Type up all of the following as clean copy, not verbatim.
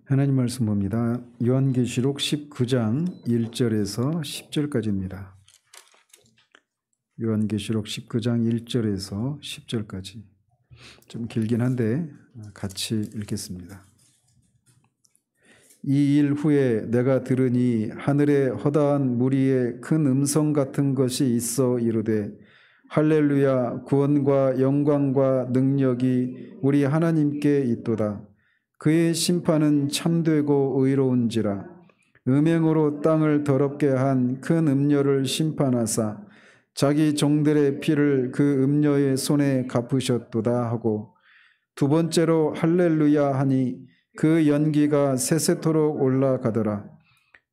하나님 말씀 봅니다. 요한계시록 19장 1절에서 10절까지입니다. 요한계시록 19장 1절에서 10절까지. 좀 길긴 한데 같이 읽겠습니다. 이 일 후에 내가 들으니 하늘에 허다한 무리의 큰 음성 같은 것이 있어 이르되 할렐루야, 구원과 영광과 능력이 우리 하나님께 있도다. 그의 심판은 참되고 의로운지라. 음행으로 땅을 더럽게 한 큰 음녀를 심판하사 자기 종들의 피를 그 음녀의 손에 갚으셨도다 하고, 두 번째로 할렐루야 하니 그 연기가 세세토록 올라가더라.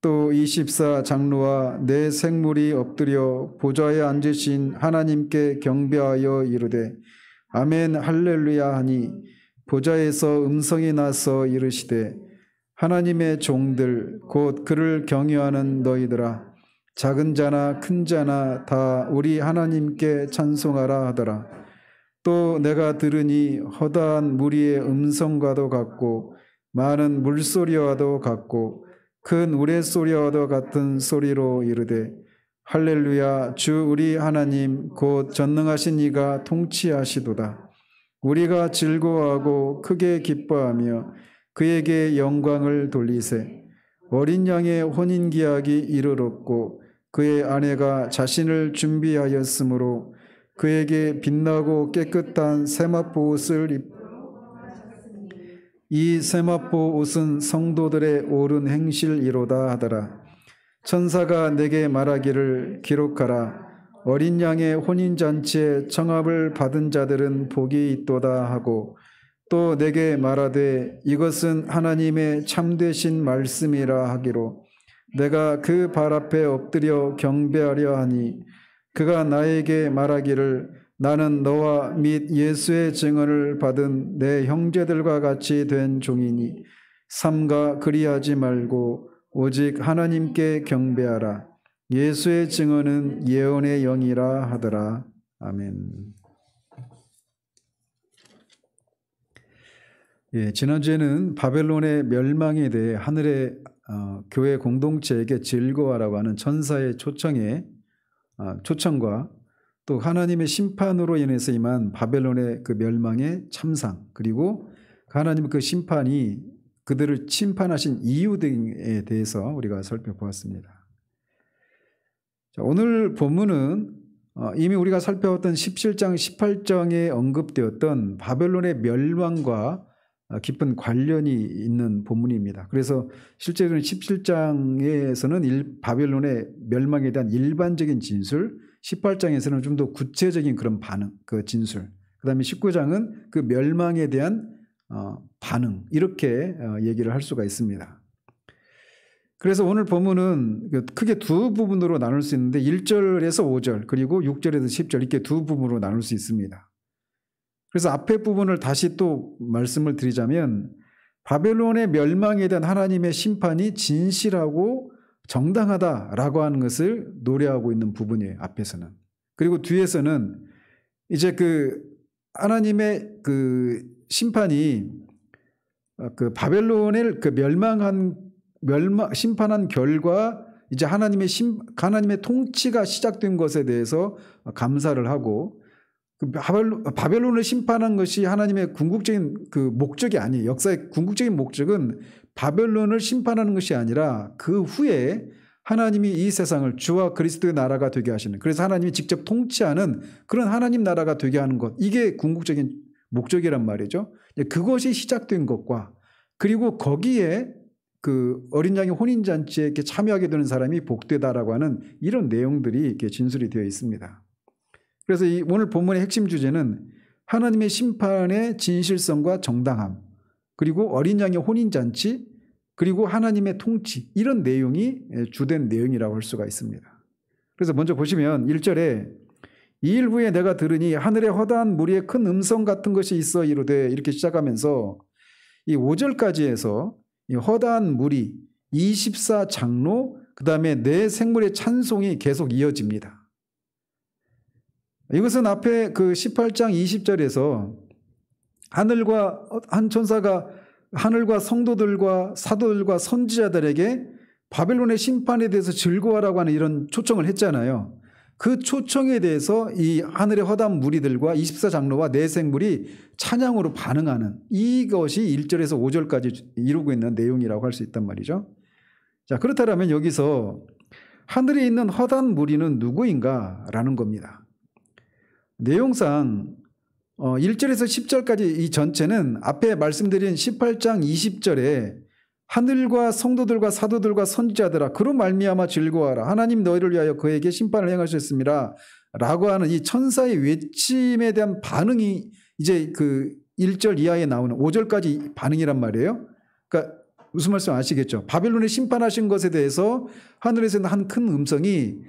또 24장로와 네 생물이 엎드려 보좌에 앉으신 하나님께 경배하여 이르되 아멘 할렐루야 하니, 보좌에서 음성이 나서 이르시되 하나님의 종들 곧 그를 경외하는 너희들아, 작은 자나 큰 자나 다 우리 하나님께 찬송하라 하더라. 또 내가 들으니 허다한 무리의 음성과도 같고 많은 물소리와도 같고 큰 우레소리와도 같은 소리로 이르되 할렐루야, 주 우리 하나님 곧 전능하신 이가 통치하시도다. 우리가 즐거워하고 크게 기뻐하며 그에게 영광을 돌리세. 어린 양의 혼인기약이 이르렀고 그의 아내가 자신을 준비하였으므로 그에게 빛나고 깨끗한 세마포 옷을 이 세마포 옷은 성도들의 옳은 행실이로다 하더라. 천사가 내게 말하기를 기록하라. 어린 양의 혼인잔치에 청합을 받은 자들은 복이 있도다 하고, 또 내게 말하되 이것은 하나님의 참되신 말씀이라 하기로 내가 그 발 앞에 엎드려 경배하려 하니, 그가 나에게 말하기를 나는 너와 및 예수의 증언을 받은 내 형제들과 같이 된 종이니 삼가 그리하지 말고 오직 하나님께 경배하라. 예수의 증언은 예언의 영이라 하더라. 아멘. 지난주에는 바벨론의 멸망에 대해 하늘의 교회 공동체에게 즐거워하라고 하는 천사의 초청과 또 하나님의 심판으로 인해서 임한 바벨론의 그 멸망의 참상, 그리고 하나님의 그 심판이 그들을 심판하신 이유 등에 대해서 우리가 살펴보았습니다. 자, 오늘 본문은 이미 우리가 살펴봤던 17장, 18장에 언급되었던 바벨론의 멸망과 깊은 관련이 있는 본문입니다. 그래서 실제로는 17장에서는 바벨론의 멸망에 대한 일반적인 진술, 18장에서는 좀 더 구체적인 그런 반응, 그 진술, 그 다음에 19장은 그 멸망에 대한 반응, 이렇게 얘기를 할 수가 있습니다. 그래서 오늘 본문은 크게 두 부분으로 나눌 수 있는데 1절에서 5절 그리고 6절에서 10절 이렇게 두 부분으로 나눌 수 있습니다. 그래서 앞에 부분을 다시 또 말씀을 드리자면, 바벨론의 멸망에 대한 하나님의 심판이 진실하고 정당하다라고 하는 것을 노래하고 있는 부분이에요, 앞에서는. 그리고 뒤에서는 이제 그 하나님의 그 심판이 그 바벨론을 그 심판한 결과 이제 하나님의 통치가 시작된 것에 대해서 감사를 하고, 그 바벨론을 심판한 것이 하나님의 궁극적인 그 목적이 아니에요. 역사의 궁극적인 목적은 바벨론을 심판하는 것이 아니라 그 후에 하나님이 이 세상을 주와 그리스도의 나라가 되게 하시는, 그래서 하나님이 직접 통치하는 그런 하나님 나라가 되게 하는 것, 이게 궁극적인 목적이란 말이죠. 그것이 시작된 것과, 그리고 거기에 그 어린 양의 혼인잔치에 이렇게 참여하게 되는 사람이 복되다라고 하는 이런 내용들이 이렇게 진술이 되어 있습니다. 그래서 오늘 본문의 핵심 주제는 하나님의 심판의 진실성과 정당함, 그리고 어린 양의 혼인잔치, 그리고 하나님의 통치, 이런 내용이 주된 내용이라고 할 수가 있습니다. 그래서 먼저 보시면 1절에 이 일 후에 내가 들으니 하늘에 허다한 무리의 큰 음성 같은 것이 있어 이르되, 이렇게 시작하면서 이 5절까지 해서 이 허다한 무리, 24장로, 그 다음에 네 생물의 찬송이 계속 이어집니다. 이것은 앞에 그 18장 20절에서 하늘과 한 천사가 하늘과 성도들과 사도들과 선지자들에게 바벨론의 심판에 대해서 즐거워하라고 하는 이런 초청을 했잖아요. 그 초청에 대해서 이 하늘의 허담 무리들과 24장로와 네 생물이 찬양으로 반응하는 이것이 1절에서 5절까지 이루고 있는 내용이라고 할 수 있단 말이죠. 자, 그렇다면 여기서 하늘에 있는 허담 무리는 누구인가 라는 겁니다. 내용상 1절에서 10절까지 이 전체는 앞에 말씀드린 18장 20절에 하늘과 성도들과 사도들과 선지자들아 그로 말미암아 즐거워하라 하나님 너희를 위하여 그에게 심판을 행하셨습니다 라고 하는 이 천사의 외침에 대한 반응이 이제 그 1절 이하에 나오는 5절까지 반응이란 말이에요. 그러니까 무슨 말씀 아시겠죠? 바벨론에 심판하신 것에 대해서 하늘에서는 한 큰 음성이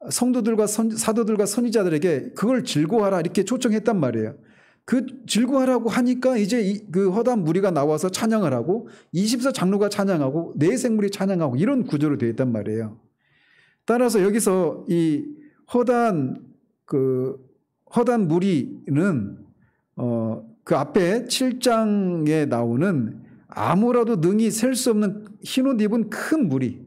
성도들과 사도들과 선지자들에게 그걸 즐거워하라 이렇게 초청했단 말이에요. 그 즐거워하라고 하니까 이제 그 허담 무리가 나와서 찬양을 하고 24장로가 찬양하고 네 생물이 찬양하고 이런 구조로 되어 있단 말이에요. 따라서 여기서 이 허담 무리는 그 앞에 7장에 나오는 아무라도 능히 셀 수 없는 흰옷 입은 큰 무리.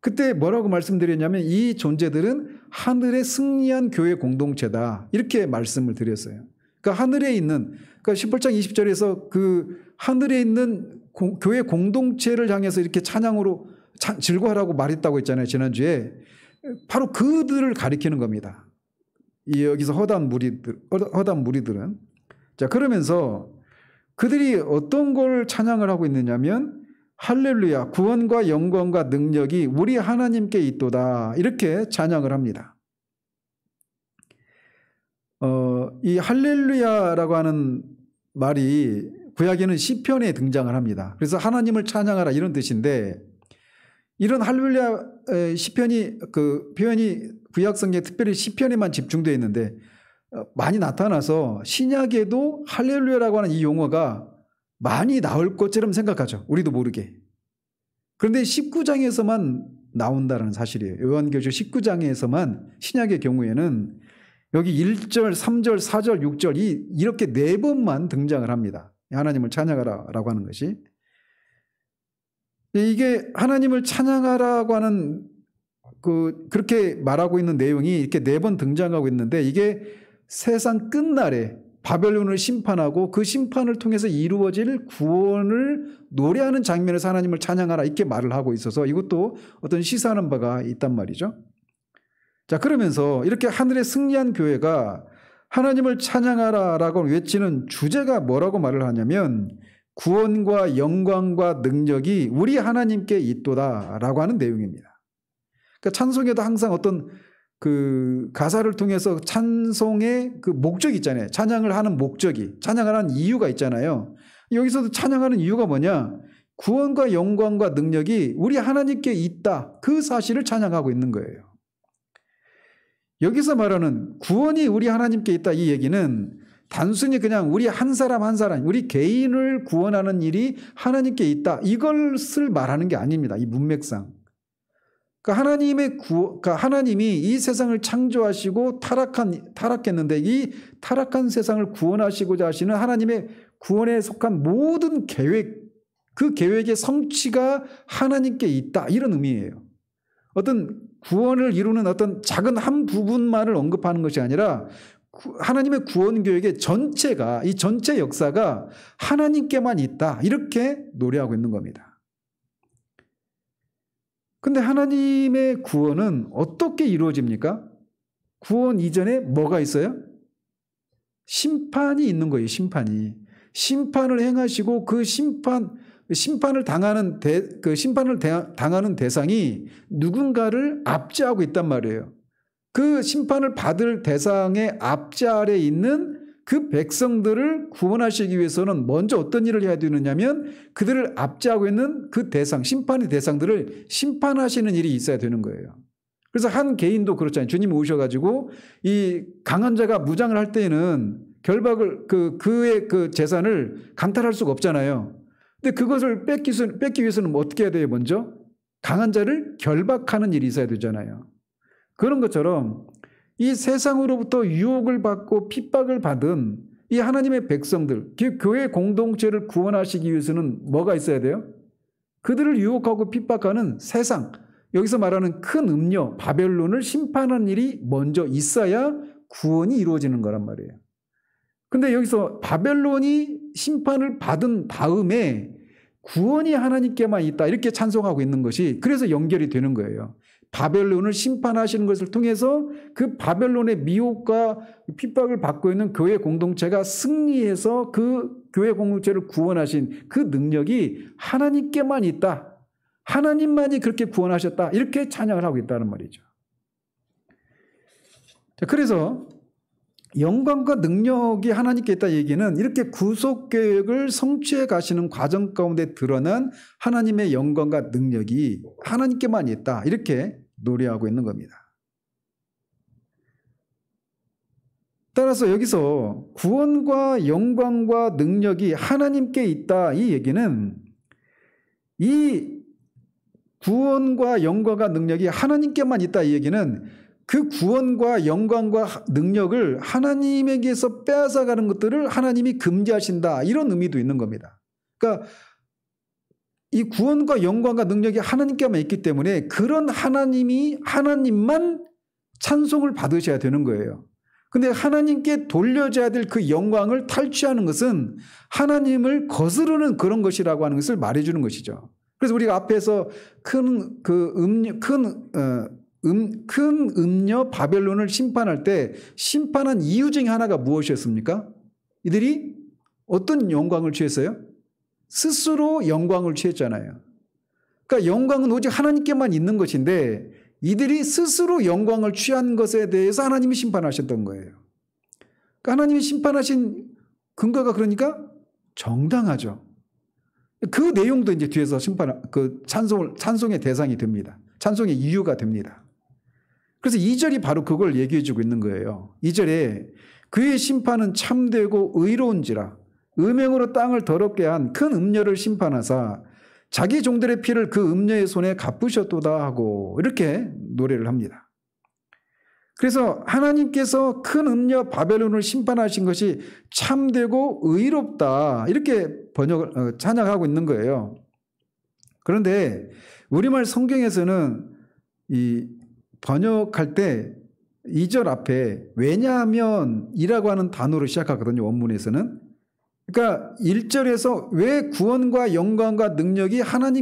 그때 뭐라고 말씀드렸냐면 이 존재들은 하늘에 승리한 교회 공동체다. 이렇게 말씀을 드렸어요. 그러니까 하늘에 있는, 그러니까 18장 20절에서 그 하늘에 있는 교회 공동체를 향해서 이렇게 찬양으로 즐거워하라고 말했다고 했잖아요. 지난주에. 바로 그들을 가리키는 겁니다. 여기서 허담 무리들은. 자, 그러면서 그들이 어떤 걸 찬양을 하고 있느냐면 할렐루야 구원과 영광과 능력이 우리 하나님께 있도다 이렇게 찬양을 합니다. 이 할렐루야라고 하는 말이 구약에는 시편에 등장을 합니다. 그래서 하나님을 찬양하라 이런 뜻인데 이런 할렐루야 시편이 그 표현이 구약성경에 특별히 시편에만 집중되어 있는데 많이 나타나서 신약에도 할렐루야라고 하는 이 용어가 많이 나올 것처럼 생각하죠. 우리도 모르게. 그런데 19장에서만 나온다는 사실이에요. 요한계시록 19장에서만 신약의 경우에는 여기 1절, 3절, 4절, 6절 이렇게 네 번만 등장을 합니다. 하나님을 찬양하라라고 하는 것이. 이게 하나님을 찬양하라고 하는 그렇게 말하고 있는 내용이 이렇게 네 번 등장하고 있는데 이게 세상 끝날에 바벨론을 심판하고 그 심판을 통해서 이루어질 구원을 노래하는 장면에서 하나님을 찬양하라 이렇게 말을 하고 있어서 이것도 어떤 시사하는 바가 있단 말이죠. 자, 그러면서 이렇게 하늘에 승리한 교회가 하나님을 찬양하라라고 외치는 주제가 뭐라고 말을 하냐면 구원과 영광과 능력이 우리 하나님께 있도다라고 하는 내용입니다. 그러니까 찬송에도 항상 어떤 그 가사를 통해서 찬송의 그 목적이 있잖아요. 찬양을 하는 목적이, 찬양을 하는 이유가 있잖아요. 여기서도 찬양하는 이유가 뭐냐? 구원과 영광과 능력이 우리 하나님께 있다. 그 사실을 찬양하고 있는 거예요. 여기서 말하는 구원이 우리 하나님께 있다 이 얘기는 단순히 그냥 우리 한 사람 한 사람, 우리 개인을 구원하는 일이 하나님께 있다. 이것을 말하는 게 아닙니다. 이 문맥상. 그러니까 하나님이 이 세상을 창조하시고 타락했는데 이 타락한 세상을 구원하시고자 하시는 하나님의 구원에 속한 모든 계획, 그 계획의 성취가 하나님께 있다. 이런 의미예요. 어떤 구원을 이루는 어떤 작은 한 부분만을 언급하는 것이 아니라 하나님의 구원 계획의 전체가, 이 전체 역사가 하나님께만 있다. 이렇게 노래하고 있는 겁니다. 근데 하나님의 구원은 어떻게 이루어집니까? 구원 이전에 뭐가 있어요? 심판이 있는 거예요. 심판이. 심판을 행하시고 그 심판을 당하는 당하는 대상이 누군가를 압제하고 있단 말이에요. 그 심판을 받을 대상의 압제 아래 있는 그 백성들을 구원하시기 위해서는 먼저 어떤 일을 해야 되느냐면 그들을 압제하고 있는 그 대상, 심판의 대상들을 심판하시는 일이 있어야 되는 거예요. 그래서 한 개인도 그렇잖아요. 주님이 오셔가지고 이 강한 자가 무장을 할 때에는 결박을 그의 그 재산을 강탈할 수가 없잖아요. 근데 그것을 뺏기 위해서는 어떻게 해야 돼요? 먼저 강한 자를 결박하는 일이 있어야 되잖아요. 그런 것처럼 이 세상으로부터 유혹을 받고 핍박을 받은 이 하나님의 백성들, 교회 공동체를 구원하시기 위해서는 뭐가 있어야 돼요? 그들을 유혹하고 핍박하는 세상, 여기서 말하는 큰 음녀 바벨론을 심판하는 일이 먼저 있어야 구원이 이루어지는 거란 말이에요. 근데 여기서 바벨론이 심판을 받은 다음에 구원이 하나님께만 있다 이렇게 찬송하고 있는 것이 그래서 연결이 되는 거예요. 바벨론을 심판하시는 것을 통해서 그 바벨론의 미혹과 핍박을 받고 있는 교회 공동체가 승리해서 그 교회 공동체를 구원하신 그 능력이 하나님께만 있다. 하나님만이 그렇게 구원하셨다. 이렇게 찬양을 하고 있다는 말이죠. 자, 그래서 영광과 능력이 하나님께 있다 얘기는 이렇게 구속계획을 성취해 가시는 과정 가운데 드러난 하나님의 영광과 능력이 하나님께만 있다. 이렇게 노래하고 있는 겁니다. 따라서 여기서 구원과 영광과 능력이 하나님께 있다. 이 얘기는 이 구원과 영광과 능력이 하나님께만 있다. 이 얘기는 그 구원과 영광과 능력을 하나님에게서 빼앗아가는 것들을 하나님이 금지하신다. 이런 의미도 있는 겁니다. 그러니까 이 구원과 영광과 능력이 하나님께만 있기 때문에 그런 하나님만 찬송을 받으셔야 되는 거예요. 근데 하나님께 돌려줘야 될 그 영광을 탈취하는 것은 하나님을 거스르는 그런 것이라고 하는 것을 말해주는 것이죠. 그래서 우리가 앞에서 큰 음녀 바벨론을 심판할 때 심판한 이유 중에 하나가 무엇이었습니까? 이들이 어떤 영광을 취했어요? 스스로 영광을 취했잖아요. 그러니까 영광은 오직 하나님께만 있는 것인데 이들이 스스로 영광을 취한 것에 대해서 하나님이 심판하셨던 거예요. 그러니까 하나님이 심판하신 근거가 그러니까 정당하죠. 그 내용도 이제 뒤에서 찬송의 대상이 됩니다. 찬송의 이유가 됩니다. 그래서 2절이 바로 그걸 얘기해 주고 있는 거예요. 2절에 그의 심판은 참되고 의로운지라 음행으로 땅을 더럽게 한 큰 음녀를 심판하사 자기 종들의 피를 그 음녀의 손에 갚으셨도다 하고 이렇게 노래를 합니다. 그래서 하나님께서 큰 음녀 바벨론을 심판하신 것이 참되고 의롭다 이렇게 찬양하고 있는 거예요. 그런데 우리말 성경에서는 이 번역할 때 2절 앞에 왜냐하면이라고 하는 단어로 시작하거든요. 원문에서는. 그러니까 1절에서 왜 구원과 영광과 능력이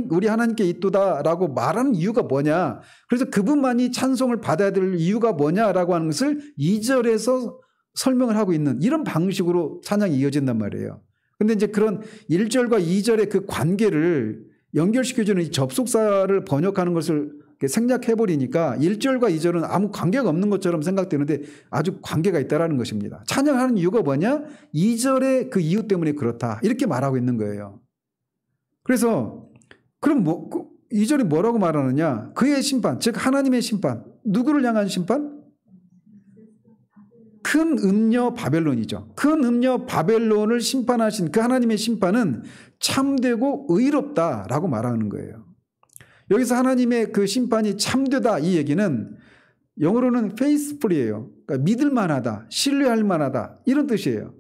우리 하나님께 있도다라고 말하는 이유가 뭐냐. 그래서 그분만이 찬송을 받아야 될 이유가 뭐냐라고 하는 것을 2절에서 설명을 하고 있는 이런 방식으로 찬양이 이어진단 말이에요. 그런데 이제 그런 1절과 2절의 그 관계를 연결시켜주는 이 접속사를 번역하는 것을 생략해버리니까 1절과 2절은 아무 관계가 없는 것처럼 생각되는데 아주 관계가 있다는 것입니다. 찬양하는 이유가 뭐냐? 2절의 그 이유 때문에 그렇다. 이렇게 말하고 있는 거예요. 그래서 그럼 2절이 뭐라고 말하느냐? 그의 심판, 즉 하나님의 심판. 누구를 향한 심판? 큰 음녀 바벨론이죠. 큰 음녀 바벨론을 심판하신 그 하나님의 심판은 참되고 의롭다라고 말하는 거예요. 여기서 하나님의 그 심판이 참되다 이 얘기는 영어로는 faithful이에요. 그러니까 믿을 만하다, 신뢰할 만하다 이런 뜻이에요.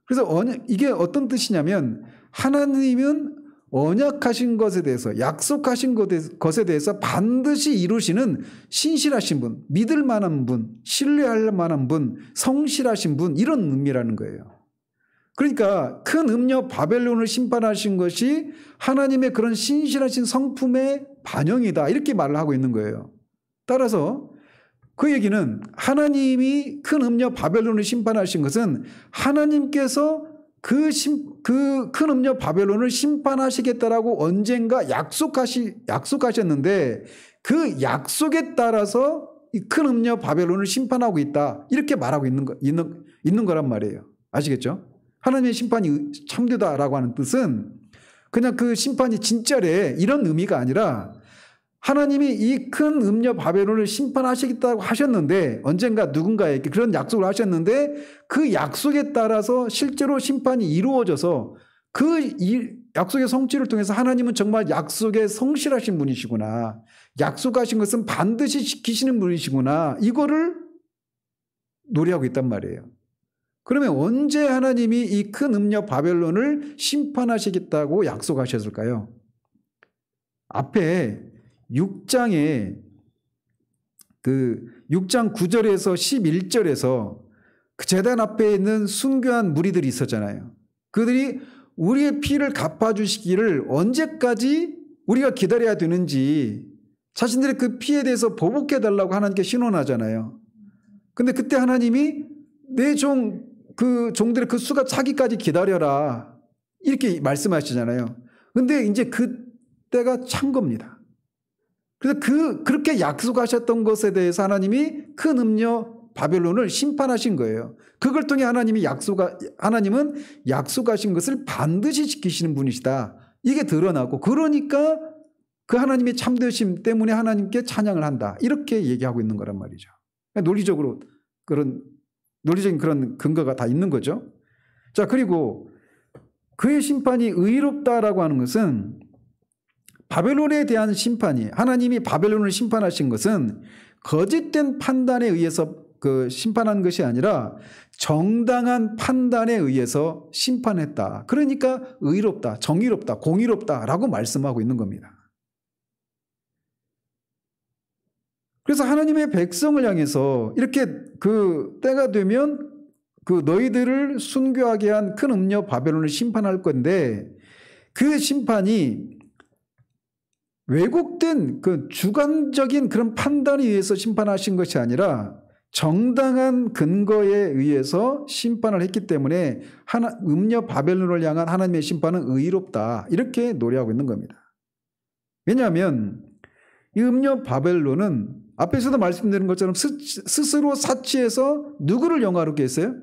그래서 이게 어떤 뜻이냐면 하나님은 언약하신 것에 대해서 약속하신 것에 대해서 반드시 이루시는 신실하신 분, 믿을 만한 분, 신뢰할 만한 분, 성실하신 분 이런 의미라는 거예요. 그러니까 큰 음녀 바벨론을 심판하신 것이 하나님의 그런 신실하신 성품의 반영이다 이렇게 말을 하고 있는 거예요. 따라서 그 얘기는 하나님이 큰 음녀 바벨론을 심판하신 것은 하나님께서 그 큰 음녀 바벨론을 심판하시겠다라고 언젠가 약속하셨는데 그 약속에 따라서 이 큰 음녀 바벨론을 심판하고 있다 이렇게 말하고 있는 거란 말이에요. 아시겠죠? 하나님의 심판이 참되다라고 하는 뜻은 그냥 그 심판이 진짜래 이런 의미가 아니라 하나님이 이 큰 음녀 바벨론을 심판하시겠다고 하셨는데 언젠가 누군가에게 그런 약속을 하셨는데 그 약속에 따라서 실제로 심판이 이루어져서 그 약속의 성취를 통해서 하나님은 정말 약속에 성실하신 분이시구나. 약속하신 것은 반드시 지키시는 분이시구나. 이거를 노래하고 있단 말이에요. 그러면 언제 하나님이 이 큰 음녀 바벨론을 심판하시겠다고 약속하셨을까요? 앞에 6장에 그 6장 9절에서 11절에서 그 제단 앞에 있는 순교한 무리들이 있었잖아요. 그들이 우리의 피를 갚아주시기를 언제까지 우리가 기다려야 되는지 자신들의 그 피에 대해서 보복해달라고 하나님께 신원하잖아요. 근데 그때 하나님이 내 그 종들의 그 수가 차기까지 기다려라 이렇게 말씀하시잖아요. 근데 이제 그때가 찬 겁니다. 그래서 그렇게 약속하셨던 것에 대해서 하나님이 큰 음녀 바벨론을 심판하신 거예요. 그걸 통해 하나님은 약속하신 것을 반드시 지키시는 분이시다. 이게 드러나고, 그러니까 그 하나님의 참되심 때문에 하나님께 찬양을 한다. 이렇게 얘기하고 있는 거란 말이죠. 논리적인 그런 근거가 다 있는 거죠. 자, 그리고 그의 심판이 의롭다라고 하는 것은 바벨론에 대한 심판이, 하나님이 바벨론을 심판하신 것은 거짓된 판단에 의해서 심판한 것이 아니라 정당한 판단에 의해서 심판했다. 그러니까 의롭다, 정의롭다, 공의롭다라고 말씀하고 있는 겁니다. 그래서 하나님의 백성을 향해서 이렇게 그 때가 되면 그 너희들을 순교하게 한 큰 음녀 바벨론을 심판할 건데, 그 심판이 왜곡된 그 주관적인 그런 판단에 의해서 심판하신 것이 아니라 정당한 근거에 의해서 심판을 했기 때문에 음녀 바벨론을 향한 하나님의 심판은 의롭다. 이렇게 노래하고 있는 겁니다. 왜냐하면 이 음녀 바벨론은 앞에서도 말씀드린 것처럼 스스로 사치해서 누구를 영화롭게 했어요?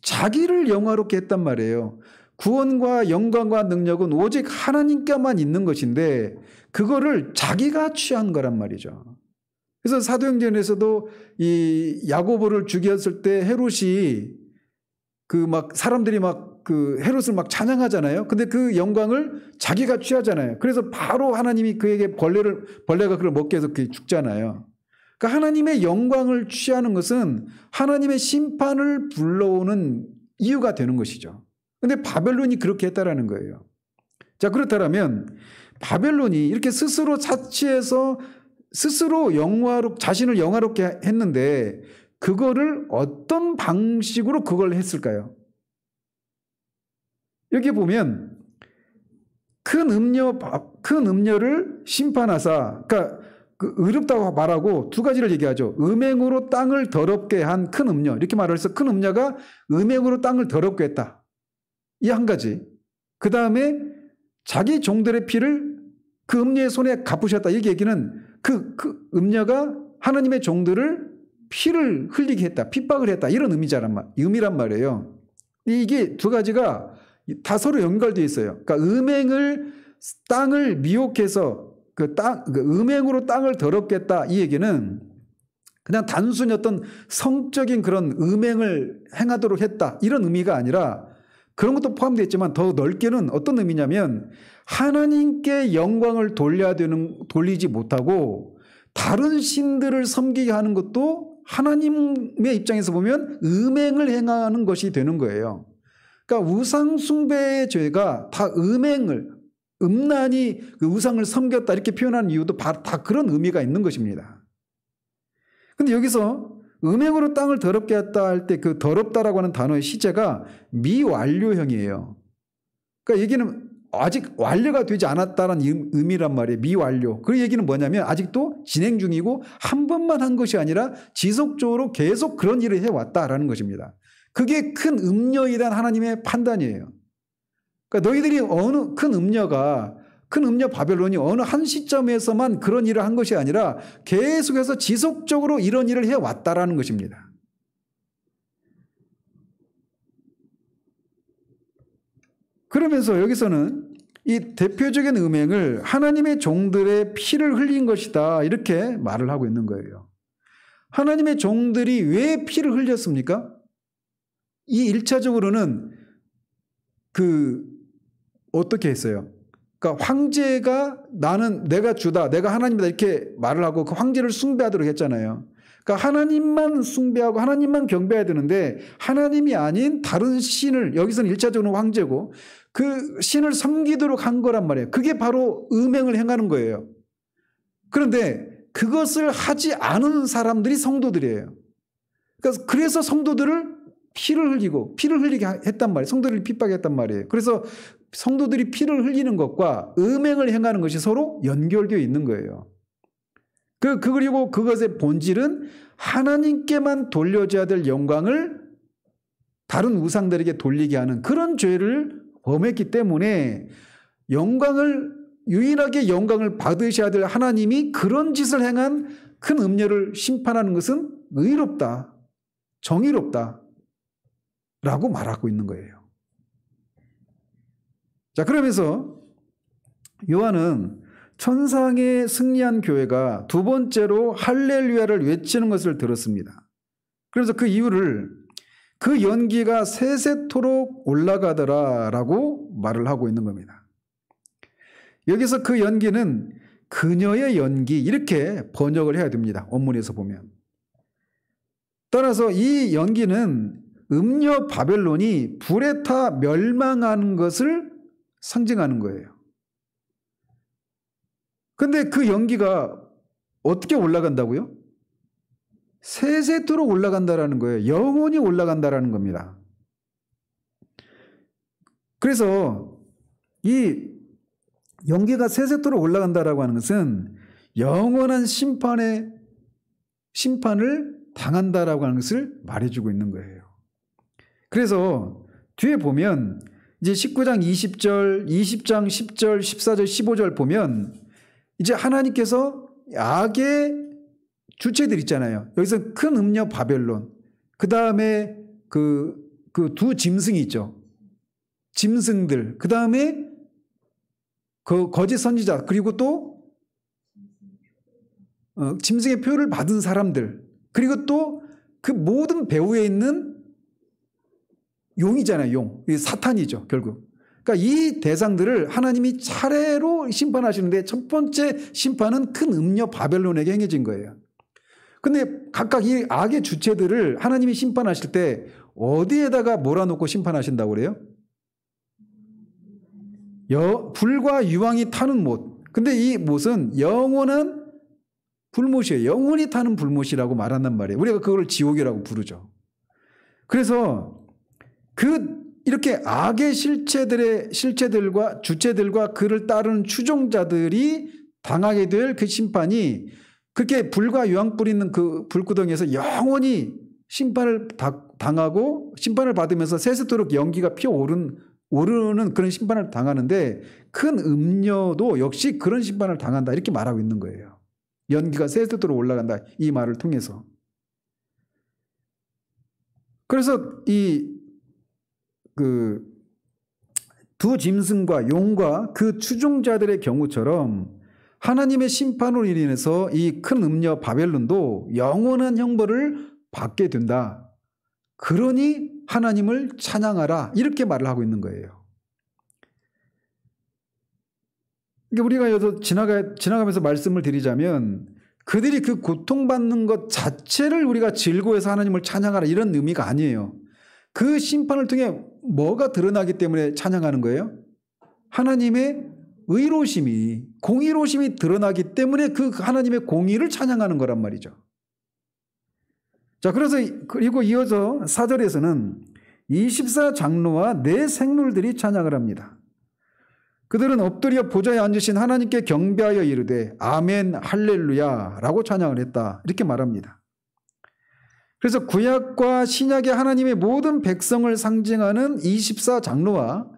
자기를 영화롭게 했단 말이에요. 구원과 영광과 능력은 오직 하나님께만 있는 것인데 그거를 자기가 취한 거란 말이죠. 그래서 사도행전에서도 이 야고보를 죽였을 때 헤롯이 사람들이 헤롯을 찬양하잖아요. 근데 그 영광을 자기가 취하잖아요. 그래서 바로 하나님이 그에게 벌레가 그걸 먹게 해서 그게 죽잖아요. 그러니까 하나님의 영광을 취하는 것은 하나님의 심판을 불러오는 이유가 되는 것이죠. 근데 바벨론이 그렇게 했다라는 거예요. 자, 그렇다면 바벨론이 이렇게 스스로 사치해서 스스로 자신을 영화롭게 했는데 그거를 어떤 방식으로 그걸 했을까요? 여기 보면 큰 음녀를 심판하사, 그러니까 의롭다고 말하고 두 가지를 얘기하죠. 음행으로 땅을 더럽게 한 큰 음녀, 이렇게 말을 해서 큰 음녀가 음행으로 땅을 더럽게 했다. 이 한 가지. 그 다음에 자기 종들의 피를 그 음녀의 손에 갚으셨다. 이 얘기는 그 음녀가 하나님의 종들을 피를 흘리게 했다. 핍박을 했다. 이런 의미란 말이에요. 이게 두 가지가 다 서로 연결되어 있어요. 그러니까 땅을 미혹해서 음행으로 땅을 더럽게 했다. 이 얘기는 그냥 단순히 어떤 성적인 그런 음행을 행하도록 했다. 이런 의미가 아니라 그런 것도 포함되어 있지만 더 넓게는 어떤 의미냐면 하나님께 영광을 돌리지 못하고 다른 신들을 섬기게 하는 것도 하나님의 입장에서 보면 음행을 행하는 것이 되는 거예요. 그러니까 우상 숭배의 죄가 다 음란히 그 우상을 섬겼다 이렇게 표현하는 이유도 다 그런 의미가 있는 것입니다. 근데 여기서 음행으로 땅을 더럽게 했다 할 때 그 더럽다라고 하는 단어의 시제가 미완료형이에요. 그러니까 얘기는 아직 완료가 되지 않았다는 의미란 말이에요. 미완료. 그 얘기는 뭐냐면 아직도 진행 중이고 한 번만 한 것이 아니라 지속적으로 계속 그런 일을 해왔다라는 것입니다. 그게 큰 음녀에 대한 하나님의 판단이에요. 그러니까 너희들이 큰 음녀 바벨론이 어느 한 시점에서만 그런 일을 한 것이 아니라 계속해서 지속적으로 이런 일을 해왔다라는 것입니다. 그러면서 여기서는 이 대표적인 음행을 하나님의 종들의 피를 흘린 것이다 이렇게 말을 하고 있는 거예요. 하나님의 종들이 왜 피를 흘렸습니까? 이 1차적으로는 어떻게 했어요? 그러니까 황제가 내가 주다, 내가 하나님이다 이렇게 말을 하고 그 황제를 숭배하도록 했잖아요. 그러니까 하나님만 숭배하고 하나님만 경배해야 되는데 하나님이 아닌 다른 신을, 여기서는 1차적으로 황제고 그 신을 섬기도록 한 거란 말이에요. 그게 바로 음행을 행하는 거예요. 그런데 그것을 하지 않은 사람들이 성도들이에요. 그래서 성도들을 피를 흘리게 했단 말이에요. 성도들을 핍박했단 말이에요. 그래서 성도들이 피를 흘리는 것과 음행을 행하는 것이 서로 연결되어 있는 거예요. 그리고 그것의 본질은 하나님께만 돌려줘야 될 영광을 다른 우상들에게 돌리게 하는 그런 죄를 범했기 때문에 유일하게 영광을 받으셔야 될 하나님이 그런 짓을 행한 큰 음녀를 심판하는 것은 의롭다, 정의롭다 라고 말하고 있는 거예요. 자, 그러면서 요한은 천상에 승리한 교회가 두 번째로 할렐루야를 외치는 것을 들었습니다. 그래서 그 이유를 그 연기가 세세토록 올라가더라라고 말을 하고 있는 겁니다. 여기서 그 연기는 그녀의 연기 이렇게 번역을 해야 됩니다. 원문에서 보면. 따라서 이 연기는 음녀 바벨론이 불에 타 멸망하는 것을 상징하는 거예요. 근데 그 연기가 어떻게 올라간다고요? 세세토록 올라간다라는 거예요. 영원히 올라간다라는 겁니다. 그래서 이 연기가 세세토록 올라간다라고 하는 것은 영원한 심판을 당한다라고 하는 것을 말해주고 있는 거예요. 그래서 뒤에 보면 이제 19장 20절, 20장 10절, 14절, 15절 보면 이제 하나님께서 악의 주체들 있잖아요. 여기서 큰 음녀 바벨론, 그 다음에 그 두 짐승이 있죠. 짐승들, 그 다음에 그 거짓 선지자, 그리고 또 짐승의 표를 받은 사람들, 그리고 또 그 모든 배후에 있는 용이잖아요. 용. 사탄이죠, 결국. 그러니까 이 대상들을 하나님이 차례로 심판하시는데 첫 번째 심판은 큰 음녀 바벨론에게 행해진 거예요. 근데 각각 이 악의 주체들을 하나님이 심판하실 때 어디에다가 몰아놓고 심판하신다고 그래요? 불과 유황이 타는 못. 근데 이 못은 영원한 불못이에요. 영원히 타는 불못이라고 말한단 말이에요. 우리가 그걸 지옥이라고 부르죠. 그래서 이렇게 악의 실체들과 주체들과 그를 따르는 추종자들이 당하게 될 그 심판이 그렇게 불과 유황 뿌리는 그 불구덩이에서 영원히 심판을 당하고 심판을 받으면서 세세토록 연기가 피어오르는 그런 심판을 당하는데 큰 음녀도 역시 그런 심판을 당한다 이렇게 말하고 있는 거예요. 연기가 세세토록 올라간다 이 말을 통해서. 그래서 두 짐승과 용과 그 추종자들의 경우처럼 하나님의 심판으로 인해서 이 큰 음녀 바벨론도 영원한 형벌을 받게 된다. 그러니 하나님을 찬양하라 이렇게 말을 하고 있는 거예요. 우리가 여기서 지나가면서 말씀을 드리자면 그들이 그 고통받는 것 자체를 우리가 즐거워해서 하나님을 찬양하라 이런 의미가 아니에요. 그 심판을 통해 뭐가 드러나기 때문에 찬양하는 거예요? 하나님의 의로우심이, 공의로우심이 드러나기 때문에 그 하나님의 공의를 찬양하는 거란 말이죠. 자, 그리고 이어서 4절에서는 24장로와 네 생물들이 찬양을 합니다. 그들은 엎드려 보좌에 앉으신 하나님께 경배하여 이르되 아멘 할렐루야 라고 찬양을 했다 이렇게 말합니다. 그래서 구약과 신약의 하나님의 모든 백성을 상징하는 24장로와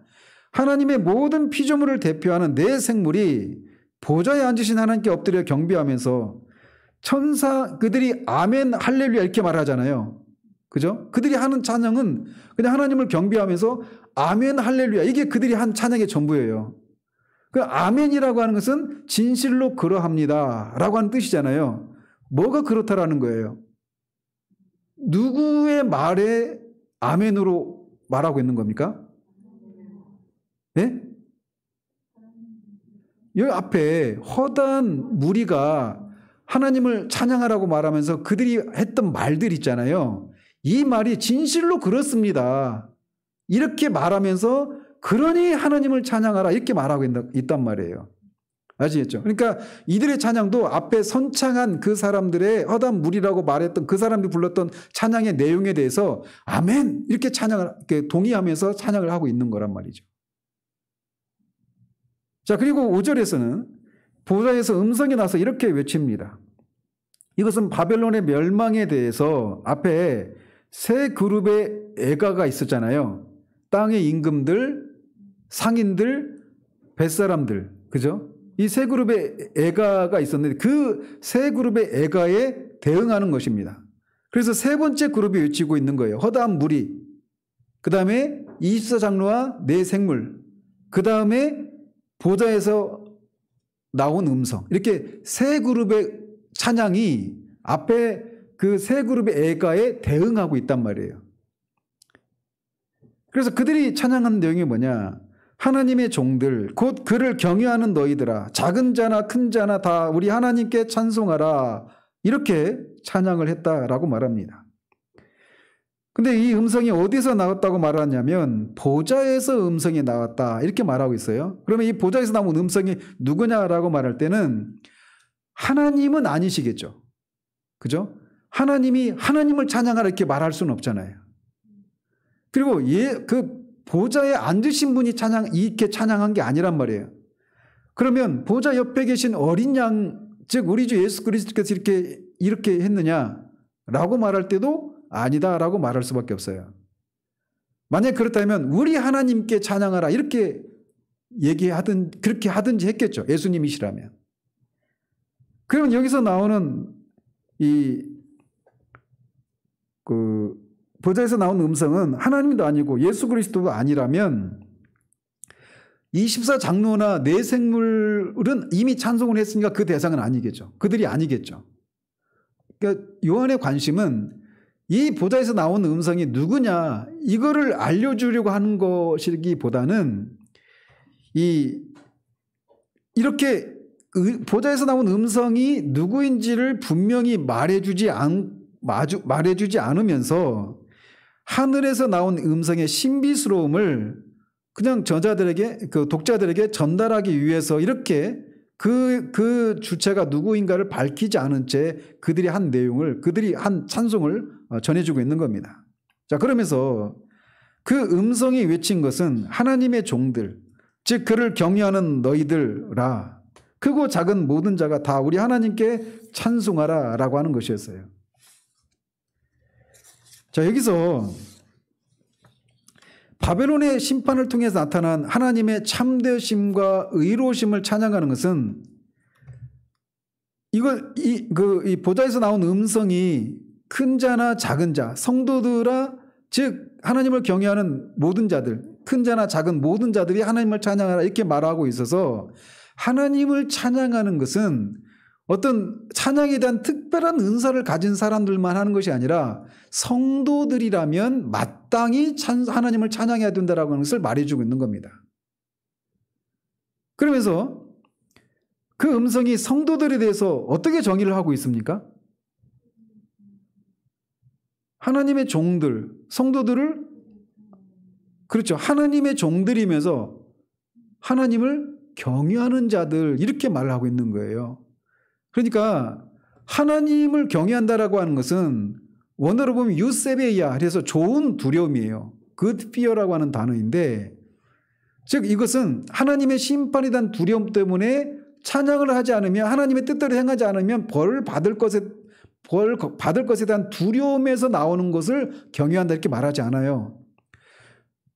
하나님의 모든 피조물을 대표하는 네 생물이 보좌에 앉으신 하나님께 엎드려 경배하면서 그들이 아멘 할렐루야 이렇게 말하잖아요. 그죠? 그들이 하는 찬양은 그냥 하나님을 경배하면서 아멘 할렐루야 이게 그들이 한 찬양의 전부예요. 그 아멘이라고 하는 것은 진실로 그러합니다 라고 하는 뜻이잖아요. 뭐가 그렇다라는 거예요? 누구의 말에 아멘으로 말하고 있는 겁니까? 네? 여기 앞에 허다한 무리가 하나님을 찬양하라고 말하면서 그들이 했던 말들 있잖아요. 이 말이 진실로 그렇습니다. 이렇게 말하면서 그러니 하나님을 찬양하라 이렇게 말하고 있단 말이에요. 아시겠죠? 그러니까 이들의 찬양도 앞에 선창한 그 사람들의 허담 무리라고 말했던 그 사람들이 불렀던 찬양의 내용에 대해서 아멘 이렇게 이렇게 동의하면서 찬양을 하고 있는 거란 말이죠. 자, 그리고 5절에서는 보좌에서 음성이 나서 이렇게 외칩니다. 이것은 바벨론의 멸망에 대해서 앞에 세 그룹의 애가가 있었잖아요. 땅의 임금들, 상인들, 뱃사람들, 그죠? 이 세 그룹의 애가가 있었는데 그 세 그룹의 애가에 대응하는 것입니다. 그래서 세 번째 그룹이 외치고 있는 거예요. 허다한 무리, 그 다음에 24장로와 네 생물, 그 다음에 보좌에서 나온 음성, 이렇게 세 그룹의 찬양이 앞에 그 세 그룹의 애가에 대응하고 있단 말이에요. 그래서 그들이 찬양하는 내용이 뭐냐? 하나님의 종들 곧 그를 경외하는 너희들아 작은 자나 큰 자나 다 우리 하나님께 찬송하라 이렇게 찬양을 했다라고 말합니다. 근데 이 음성이 어디서 나왔다고 말하냐면 보좌에서 음성이 나왔다 이렇게 말하고 있어요. 그러면 이 보좌에서 나온 음성이 누구냐라고 말할 때는 하나님은 아니시겠죠. 그죠? 하나님이 하나님을 찬양하라 이렇게 말할 수는 없잖아요. 그리고 그 보좌에 앉으신 분이 이렇게 찬양한 게 아니란 말이에요. 그러면 보좌 옆에 계신 어린 양, 즉 우리 주 예수 그리스도께서 이렇게 했느냐라고 말할 때도 아니다라고 말할 수밖에 없어요. 만약 그렇다면 우리 하나님께 찬양하라 이렇게 그렇게 하든지 했겠죠. 예수님이시라면. 그러면 여기서 나오는 보좌에서 나온 음성은 하나님도 아니고 예수 그리스도도 아니라면 24장로나 네 생물은 이미 찬송을 했으니까 그 대상은 아니겠죠. 그들이 아니겠죠. 그러니까 요한의 관심은 이 보좌에서 나온 음성이 누구냐 이거를 알려주려고 하는 것이기보다는 이렇게 보좌에서 나온 음성이 누구인지를 분명히 말해주지 않으면서 하늘에서 나온 음성의 신비스러움을 그냥 독자들에게 전달하기 위해서 이렇게 그 주체가 누구인가를 밝히지 않은 채 그들이 한 찬송을 전해주고 있는 겁니다. 자, 그러면서 그 음성이 외친 것은 하나님의 종들, 즉 그를 경외하는 너희들라 크고 작은 모든 자가 다 우리 하나님께 찬송하라 라고 하는 것이었어요. 자, 여기서 바벨론의 심판을 통해서 나타난 하나님의 참되심과 의로우심을 찬양하는 것은 이 보좌에서 나온 음성이 큰 자나 작은 자, 성도들아, 즉 하나님을 경외하는 모든 자들, 큰 자나 작은 모든 자들이 하나님을 찬양하라 이렇게 말하고 있어서 하나님을 찬양하는 것은 어떤 찬양에 대한 특별한 은사를 가진 사람들만 하는 것이 아니라 성도들이라면 마땅히 하나님을 찬양해야 된다라고 하는 것을 말해주고 있는 겁니다. 그러면서 그 음성이 성도들에 대해서 어떻게 정의를 하고 있습니까? 하나님의 종들, 성도들을 그렇죠. 하나님의 종들이면서 하나님을 경외하는 자들 이렇게 말을 하고 있는 거예요. 그러니까 하나님을 경외한다라고 하는 것은 원어로 보면 유세베이아 그래서 좋은 두려움이에요. good fear라고 하는 단어인데 즉 이것은 하나님의 심판에 대한 두려움 때문에 찬양을 하지 않으면 하나님의 뜻대로 행하지 않으면 벌 받을 것에 대한 두려움에서 나오는 것을 경외한다 이렇게 말하지 않아요.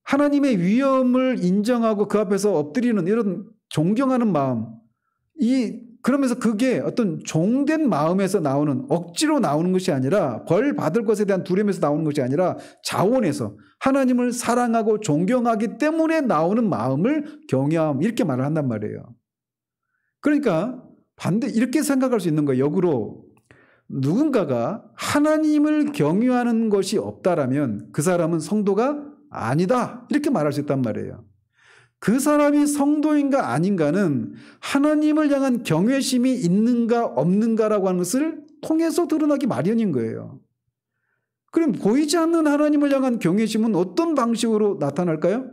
하나님의 위엄을 인정하고 그 앞에서 엎드리는 이런 존경하는 마음 그러면서 그게 어떤 종된 마음에서 나오는 억지로 나오는 것이 아니라 벌 받을 것에 대한 두려움에서 나오는 것이 아니라 자원에서 하나님을 사랑하고 존경하기 때문에 나오는 마음을 경외함 이렇게 말을 한단 말이에요. 그러니까 이렇게 생각할 수 있는 거예요. 역으로 누군가가 하나님을 경외하는 것이 없다라면 그 사람은 성도가 아니다 이렇게 말할 수 있단 말이에요. 그 사람이 성도인가 아닌가는 하나님을 향한 경외심이 있는가 없는가라고 하는 것을 통해서 드러나기 마련인 거예요. 그럼 보이지 않는 하나님을 향한 경외심은 어떤 방식으로 나타날까요?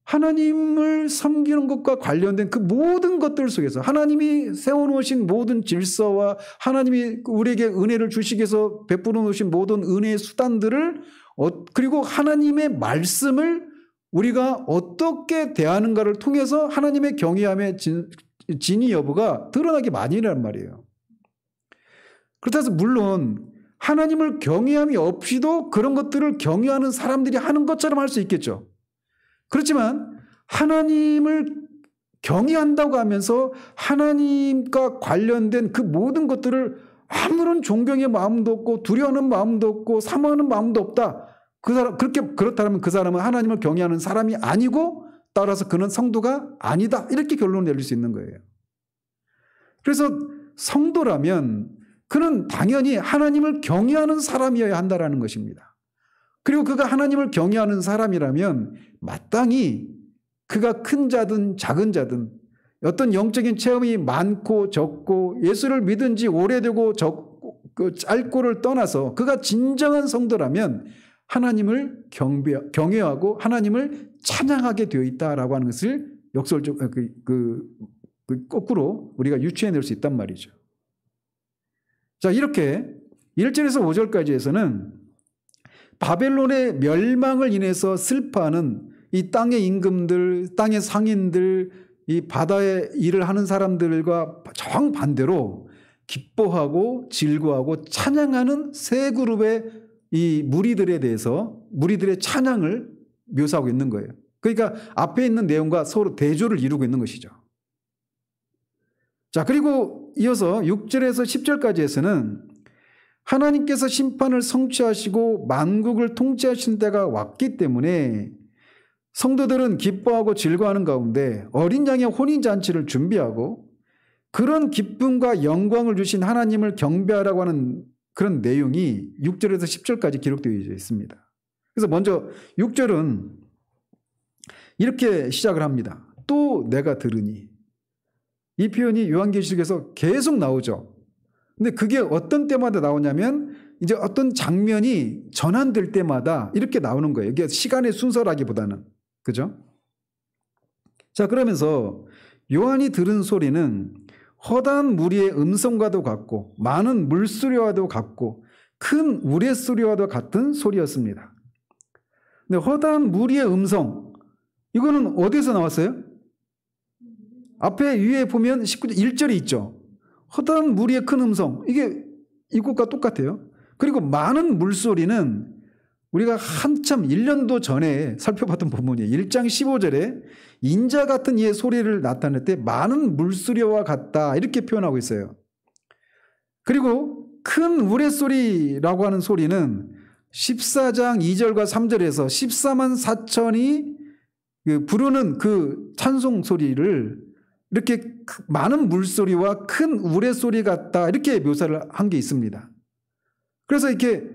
하나님을 섬기는 것과 관련된 그 모든 것들 속에서 하나님이 세워놓으신 모든 질서와 하나님이 우리에게 은혜를 주시기 위해서 베풀어 놓으신 모든 은혜의 수단들을 그리고 하나님의 말씀을 우리가 어떻게 대하는가를 통해서 하나님의 경외함의 진위 여부가 드러나기 마련이란 말이에요. 그렇다고 해서 물론 하나님을 경외함이 없이도 그런 것들을 경외하는 사람들이 하는 것처럼 할 수 있겠죠. 그렇지만 하나님을 경외한다고 하면서 하나님과 관련된 그 모든 것들을 아무런 존경의 마음도 없고 두려워하는 마음도 없고 사모하는 마음도 없다. 그렇다면 그 사람은 하나님을 경외하는 사람이 아니고 따라서 그는 성도가 아니다. 이렇게 결론을 내릴 수 있는 거예요. 그래서 성도라면 그는 당연히 하나님을 경외하는 사람이어야 한다는 것입니다. 그리고 그가 하나님을 경외하는 사람이라면 마땅히 그가 큰 자든 작은 자든 어떤 영적인 체험이 많고 적고 예수를 믿은 지 오래되고 짧고를 떠나서 그가 진정한 성도라면 하나님을 경외하고 하나님을 찬양하게 되어 있다라고 하는 것을 역설적 거꾸로 우리가 유추해낼 수 있단 말이죠. 자, 이렇게 1절에서 5절까지에서는 바벨론의 멸망을 인해서 슬퍼하는 이 땅의 임금들, 땅의 상인들, 이 바다에 일을 하는 사람들과 정반대로 기뻐하고 즐거워하고 찬양하는 세 그룹의 이 무리들에 대해서 무리들의 찬양을 묘사하고 있는 거예요. 그러니까 앞에 있는 내용과 서로 대조를 이루고 있는 것이죠. 자, 그리고 이어서 6절에서 10절까지에서는 하나님께서 심판을 성취하시고 만국을 통치하신 때가 왔기 때문에 성도들은 기뻐하고 즐거워하는 가운데 어린 양의 혼인잔치를 준비하고 그런 기쁨과 영광을 주신 하나님을 경배하라고 하는 그런 내용이 6절에서 10절까지 기록되어 있습니다. 그래서 먼저 6절은 이렇게 시작을 합니다. 또 내가 들으니. 이 표현이 요한계시록에서 계속 나오죠. 근데 그게 어떤 때마다 나오냐면 이제 어떤 장면이 전환될 때마다 이렇게 나오는 거예요. 이게 시간의 순서라기보다는. 그죠? 자, 그러면서 요한이 들은 소리는 허다한 무리의 음성과도 같고 많은 물소리와도 같고 큰 우레소리와도 같은 소리였습니다. 근데 허다한 무리의 음성, 이거는 어디서 나왔어요? 앞에 위에 보면 19절 1절에 있죠. 허다한 무리의 큰 음성, 이게 이것과 똑같아요. 그리고 많은 물소리는 우리가 한참 1년도 전에 살펴봤던 부분이에요. 1장 15절에 인자 같은 이의 소리를 나타낼 때 많은 물소리와 같다 이렇게 표현하고 있어요. 그리고 큰 우레소리라고 하는 소리는 14장 2절과 3절에서 14만 4천이 부르는 그 찬송 소리를 이렇게 많은 물소리와 큰 우레소리 같다 이렇게 묘사를 한 게 있습니다. 그래서 이렇게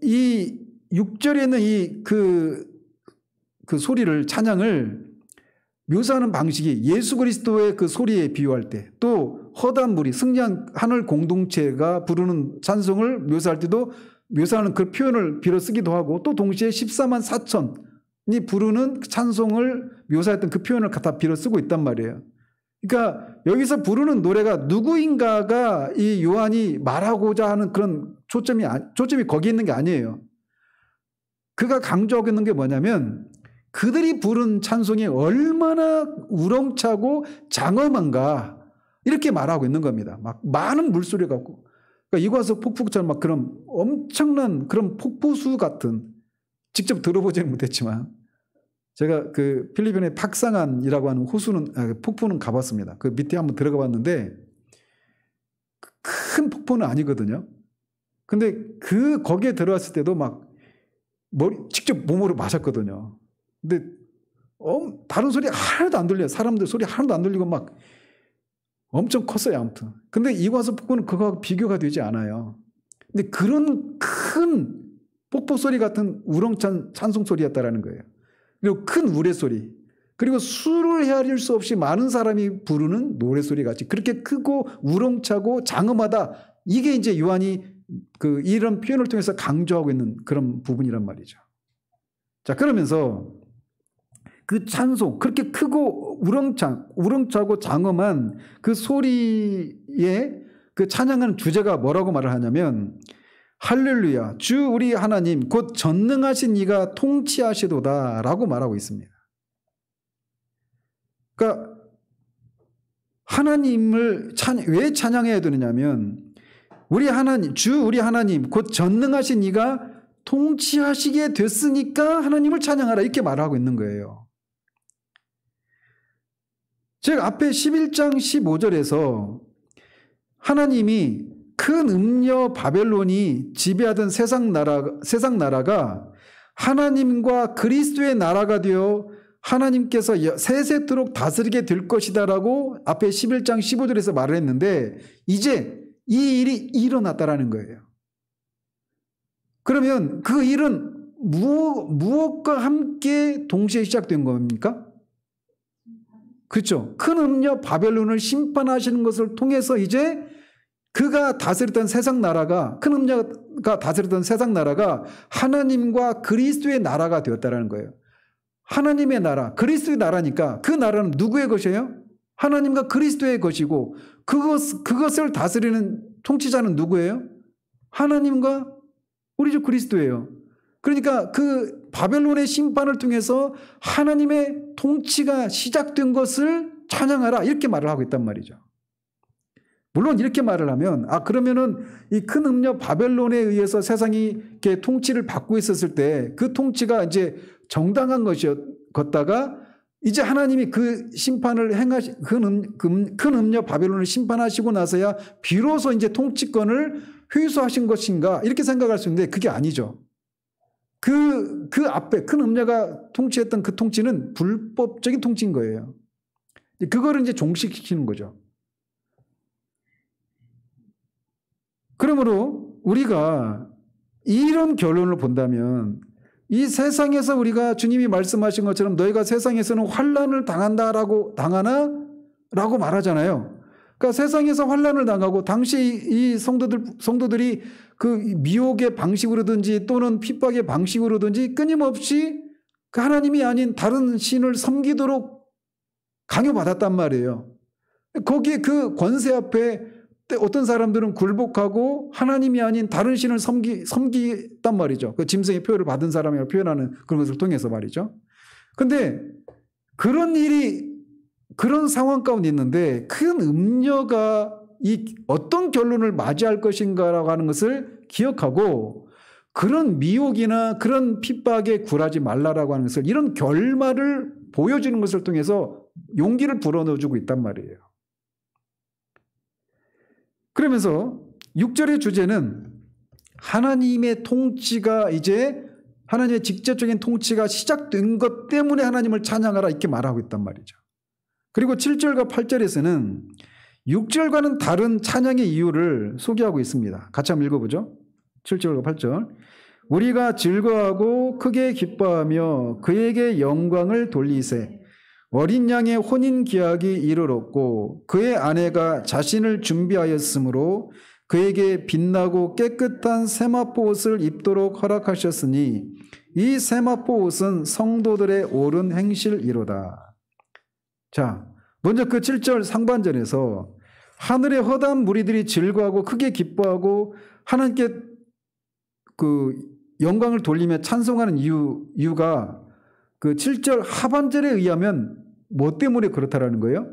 이 6절에 있는 그 소리를 찬양을 묘사하는 방식이 예수 그리스도의 그 소리에 비유할 때 또 허다한 무리 승리한 하늘 공동체가 부르는 찬송을 묘사할 때도 묘사하는 그 표현을 빌어 쓰기도 하고 또 동시에 14만 4천이 부르는 찬송을 묘사했던 그 표현을 갖다 빌어 쓰고 있단 말이에요. 그러니까 여기서 부르는 노래가 누구인가가 이 요한이 말하고자 하는 그런 초점이 거기에 있는 게 아니에요. 그가 강조하고 있는 게 뭐냐면 그들이 부른 찬송이 얼마나 우렁차고 장엄한가 이렇게 말하고 있는 겁니다. 막 많은 물소리 같고 그러니까 이과수 폭풍처럼 막 그런 엄청난 그런 폭포수 같은 직접 들어보지는 못했지만 제가 그 필리핀의 팍상안이라고 하는 폭포는 가봤습니다. 그 밑에 한번 들어가 봤는데 큰 폭포는 아니거든요. 근데 거기에 들어갔을 때도 막 직접 몸으로 마셨거든요. 근데 다른 소리 하나도 안 들려요. 사람들 소리 하나도 안 들리고 막 엄청 컸어요. 아무튼. 근데 이과수 폭포는 그거하고 비교가 되지 않아요. 근데 그런 큰 폭포 소리 같은 우렁찬 찬송 소리였다라는 거예요. 그리고 큰 우레소리, 그리고 수를 헤아릴 수 없이 많은 사람이 부르는 노래소리 같이 그렇게 크고 우렁차고 장엄하다. 이게 이제 요한이 이런 표현을 통해서 강조하고 있는 그런 부분이란 말이죠. 자, 그러면서 그 찬송, 그렇게 크고 우렁차고 장엄한 그 소리에 그 찬양하는 주제가 뭐라고 말을 하냐면 할렐루야, 주 우리 하나님 곧 전능하신 이가 통치하시도다 라고 말하고 있습니다. 그러니까 하나님을 왜 찬양해야 되느냐면 우리 하나님, 주 우리 하나님 곧 전능하신 이가 통치하시게 됐으니까 하나님을 찬양하라 이렇게 말하고 있는 거예요. 즉 앞에 11장 15절에서 하나님이 큰 음녀 바벨론이 지배하던 세상 나라가 하나님과 그리스도의 나라가 되어 하나님께서 세세토록 다스리게 될 것이다 라고 앞에 11장 15절에서 말을 했는데 이제 이 일이 일어났다라는 거예요. 그러면 그 일은 무엇과 함께 동시에 시작된 겁니까? 그렇죠. 큰 음녀 바벨론을 심판하시는 것을 통해서 이제 그가 다스렸던 세상 나라가, 큰 음녀가 다스렸던 세상 나라가 하나님과 그리스도의 나라가 되었다는 거예요. 하나님의 나라, 그리스도의 나라니까 그 나라는 누구의 것이에요? 하나님과 그리스도의 것이고 그것을 다스리는 통치자는 누구예요? 하나님과 우리 주 그리스도예요. 그러니까 그 바벨론의 심판을 통해서 하나님의 통치가 시작된 것을 찬양하라 이렇게 말을 하고 있단 말이죠. 물론 이렇게 말을 하면 그러면은 이 큰 음녀 바벨론에 의해서 세상이 이렇게 통치를 받고 있었을 때 그 통치가 이제 정당한 것이었다가 이제 하나님이 그 심판을 큰 음녀 바벨론을 심판하시고 나서야 비로소 이제 통치권을 회수하신 것인가 이렇게 생각할 수 있는데 그게 아니죠. 그 앞에 큰 음녀가 통치했던 그 통치는 불법적인 통치인 거예요. 그거를 이제 종식시키는 거죠. 그러므로 우리가 이런 결론을 본다면 이 세상에서 우리가 주님이 말씀하신 것처럼 너희가 세상에서는 환난을 당하나? 라고 말하잖아요. 그러니까 세상에서 환난을 당하고 당시 이 성도들이 그 미혹의 방식으로든지 또는 핍박의 방식으로든지 끊임없이 그 하나님이 아닌 다른 신을 섬기도록 강요받았단 말이에요. 거기에 그 권세 앞에 어떤 사람들은 굴복하고 하나님이 아닌 다른 신을 섬기단 말이죠. 그 짐승의 표를 받은 사람이라고 표현하는 그런 것을 통해서 말이죠. 그런데 그런 상황 가운데 있는데 큰 음녀가 어떤 결론을 맞이할 것인가라고 하는 것을 기억하고 그런 미혹이나 그런 핍박에 굴하지 말라라고 하는 것을 이런 결말을 보여주는 것을 통해서 용기를 불어넣어주고 있단 말이에요. 그러면서 6절의 주제는 하나님의 통치가 이제 하나님의 직접적인 통치가 시작된 것 때문에 하나님을 찬양하라 이렇게 말하고 있단 말이죠. 그리고 7절과 8절에서는 6절과는 다른 찬양의 이유를 소개하고 있습니다. 같이 한번 읽어보죠. 7절과 8절. 우리가 즐거워하고 크게 기뻐하며 그에게 영광을 돌리세. 어린 양의 혼인 기약이 이르렀고 그의 아내가 자신을 준비하였으므로 그에게 빛나고 깨끗한 세마포 옷을 입도록 허락하셨으니 이 세마포 옷은 성도들의 옳은 행실이로다. 자, 먼저 그 7절 상반절에서 하늘의 허다한 무리들이 즐거워하고 크게 기뻐하고 하나님께 그 영광을 돌리며 찬송하는 이유가 그 7절 하반절에 의하면 뭐 때문에 그렇다라는 거예요?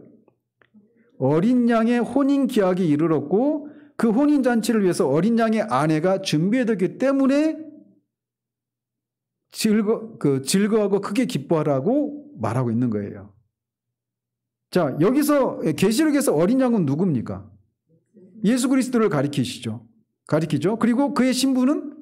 어린 양의 혼인 기약이 이르렀고 그 혼인 잔치를 위해서 어린 양의 아내가 준비되기 때문에 즐거워하고 크게 기뻐하라고 말하고 있는 거예요. 자, 여기서 계시록에서 어린 양은 누굽니까? 예수 그리스도를 가리키죠. 그리고 그의 신부는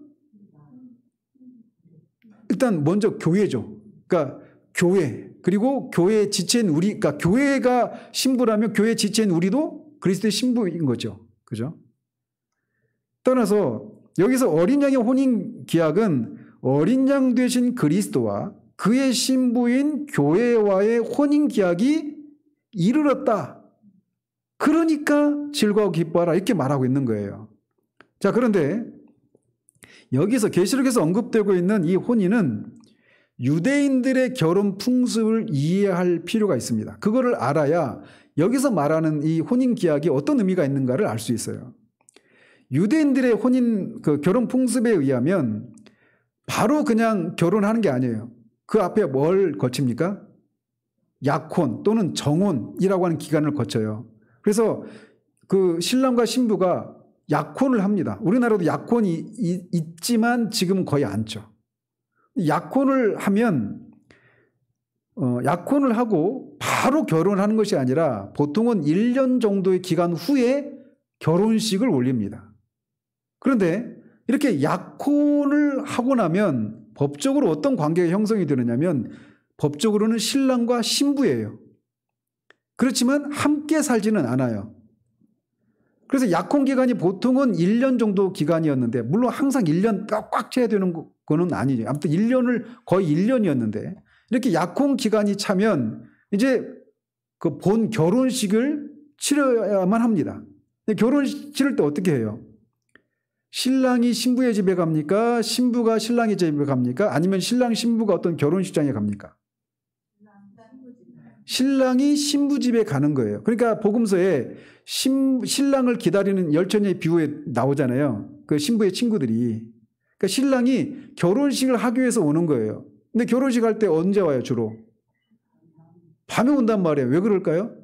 일단 먼저 교회죠. 그러니까 교회, 그리고 교회의 지체인 우리, 그러니까 교회가 신부라면 교회의 지체인 우리도 그리스도의 신부인 거죠. 그죠? 떠나서 여기서 어린 양의 혼인 기약은 어린 양 되신 그리스도와 그의 신부인 교회와의 혼인계약이 이르렀다. 그러니까 즐거워 기뻐하라 이렇게 말하고 있는 거예요. 자, 그런데 여기서 계시록에서 언급되고 있는 이 혼인은 유대인들의 결혼 풍습을 이해할 필요가 있습니다. 그거를 알아야 여기서 말하는 이 혼인 계약이 어떤 의미가 있는가를 알 수 있어요. 유대인들의 결혼 풍습에 의하면 바로 그냥 결혼하는 게 아니에요. 그 앞에 뭘 거칩니까? 약혼 또는 정혼이라고 하는 기간을 거쳐요. 그래서 그 신랑과 신부가 약혼을 합니다. 우리나라도 약혼이 있지만 지금은 거의 않죠. 약혼을 하면 약혼을 하고 바로 결혼하는 것이 아니라 보통은 1년 정도의 기간 후에 결혼식을 올립니다. 그런데 이렇게 약혼을 하고 나면 법적으로 어떤 관계가 형성이 되느냐면 법적으로는 신랑과 신부예요. 그렇지만 함께 살지는 않아요. 그래서 약혼 기간이 보통은 1년 정도 기간이었는데 물론 항상 1년 꽉 채야 되는 거는 아니죠. 아무튼 1년을 거의 1년이었는데 이렇게 약혼 기간이 차면 이제 그 본 결혼식을 치러야만 합니다. 결혼식 치를 때 어떻게 해요? 신랑이 신부의 집에 갑니까? 신부가 신랑의 집에 갑니까? 아니면 신랑 신부가 어떤 결혼식장에 갑니까? 신랑이 신부 집에 가는 거예요. 그러니까 복음서에 신랑을 기다리는 열처녀의 비유에 나오잖아요. 그 신부의 친구들이. 그러니까 신랑이 결혼식을 하기 위해서 오는 거예요. 근데 결혼식 할 때 언제 와요, 주로? 밤에 온단 말이에요. 왜 그럴까요?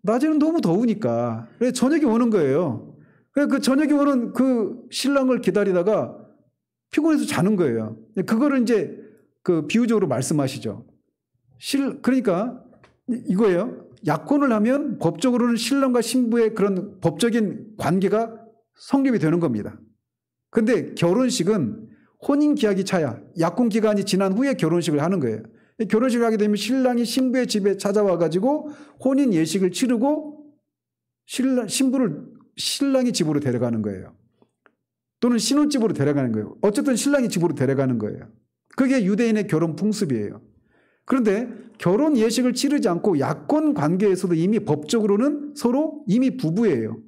낮에는 너무 더우니까. 그래서 저녁에 오는 거예요. 그래서 그 저녁에 오는 그 신랑을 기다리다가 피곤해서 자는 거예요. 그거를 이제 그 비유적으로 말씀하시죠. 그러니까 이거예요. 약혼을 하면 법적으로는 신랑과 신부의 그런 법적인 관계가 성립이 되는 겁니다. 그런데 결혼식은 혼인 계약이 차야 약혼 기간이 지난 후에 결혼식을 하는 거예요. 결혼식을 하게 되면 신랑이 신부의 집에 찾아와 가지고 혼인 예식을 치르고 신부를 신랑이 집으로 데려가는 거예요. 또는 신혼집으로 데려가는 거예요. 어쨌든 신랑이 집으로 데려가는 거예요. 그게 유대인의 결혼 풍습이에요. 그런데 결혼 예식을 치르지 않고 약혼 관계에서도 이미 법적으로는 서로 이미 부부예요.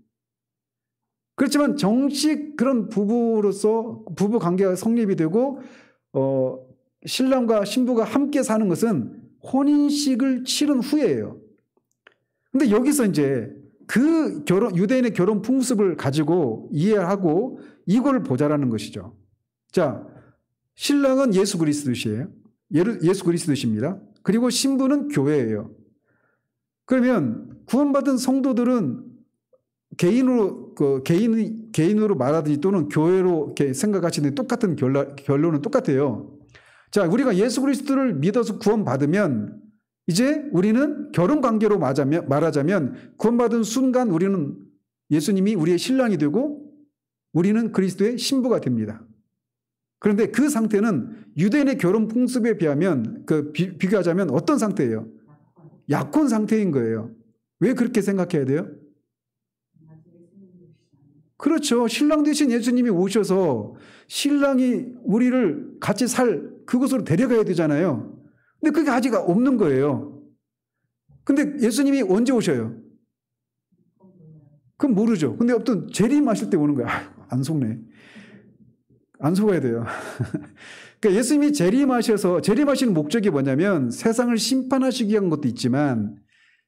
그렇지만 정식 그런 부부로서 부부 관계가 성립이 되고 신랑과 신부가 함께 사는 것은 혼인식을 치른 후예요. 근데 여기서 이제 그 유대인의 결혼 풍습을 가지고 이해하고 이걸 보자라는 것이죠. 자, 신랑은 예수 그리스도시에요. 예수 그리스도십니다. 그리고 신부는 교회예요. 그러면 구원받은 성도들은 개인으로 말하든지 또는 교회로 생각하시는 똑같은 결론은 똑같아요. 자, 우리가 예수 그리스도를 믿어서 구원받으면 이제 우리는 결혼 관계로 말하자면 구원받은 순간 우리는 예수님이 우리의 신랑이 되고 우리는 그리스도의 신부가 됩니다. 그런데 그 상태는 유대인의 결혼 풍습에 비하면 비교하자면 어떤 상태예요? 약혼 상태인 거예요. 왜 그렇게 생각해야 돼요? 그렇죠. 신랑 대신 예수님이 오셔서 신랑이 우리를 같이 살 그곳으로 데려가야 되잖아요. 근데 그게 아직 없는 거예요. 근데 예수님이 언제 오셔요? 그건 모르죠. 근데 어떤 재림하실 때 오는 거야. 안 속네. 안 속아야 돼요. 그러니까 예수님이 재림하시는 목적이 뭐냐면 세상을 심판하시기 위한 것도 있지만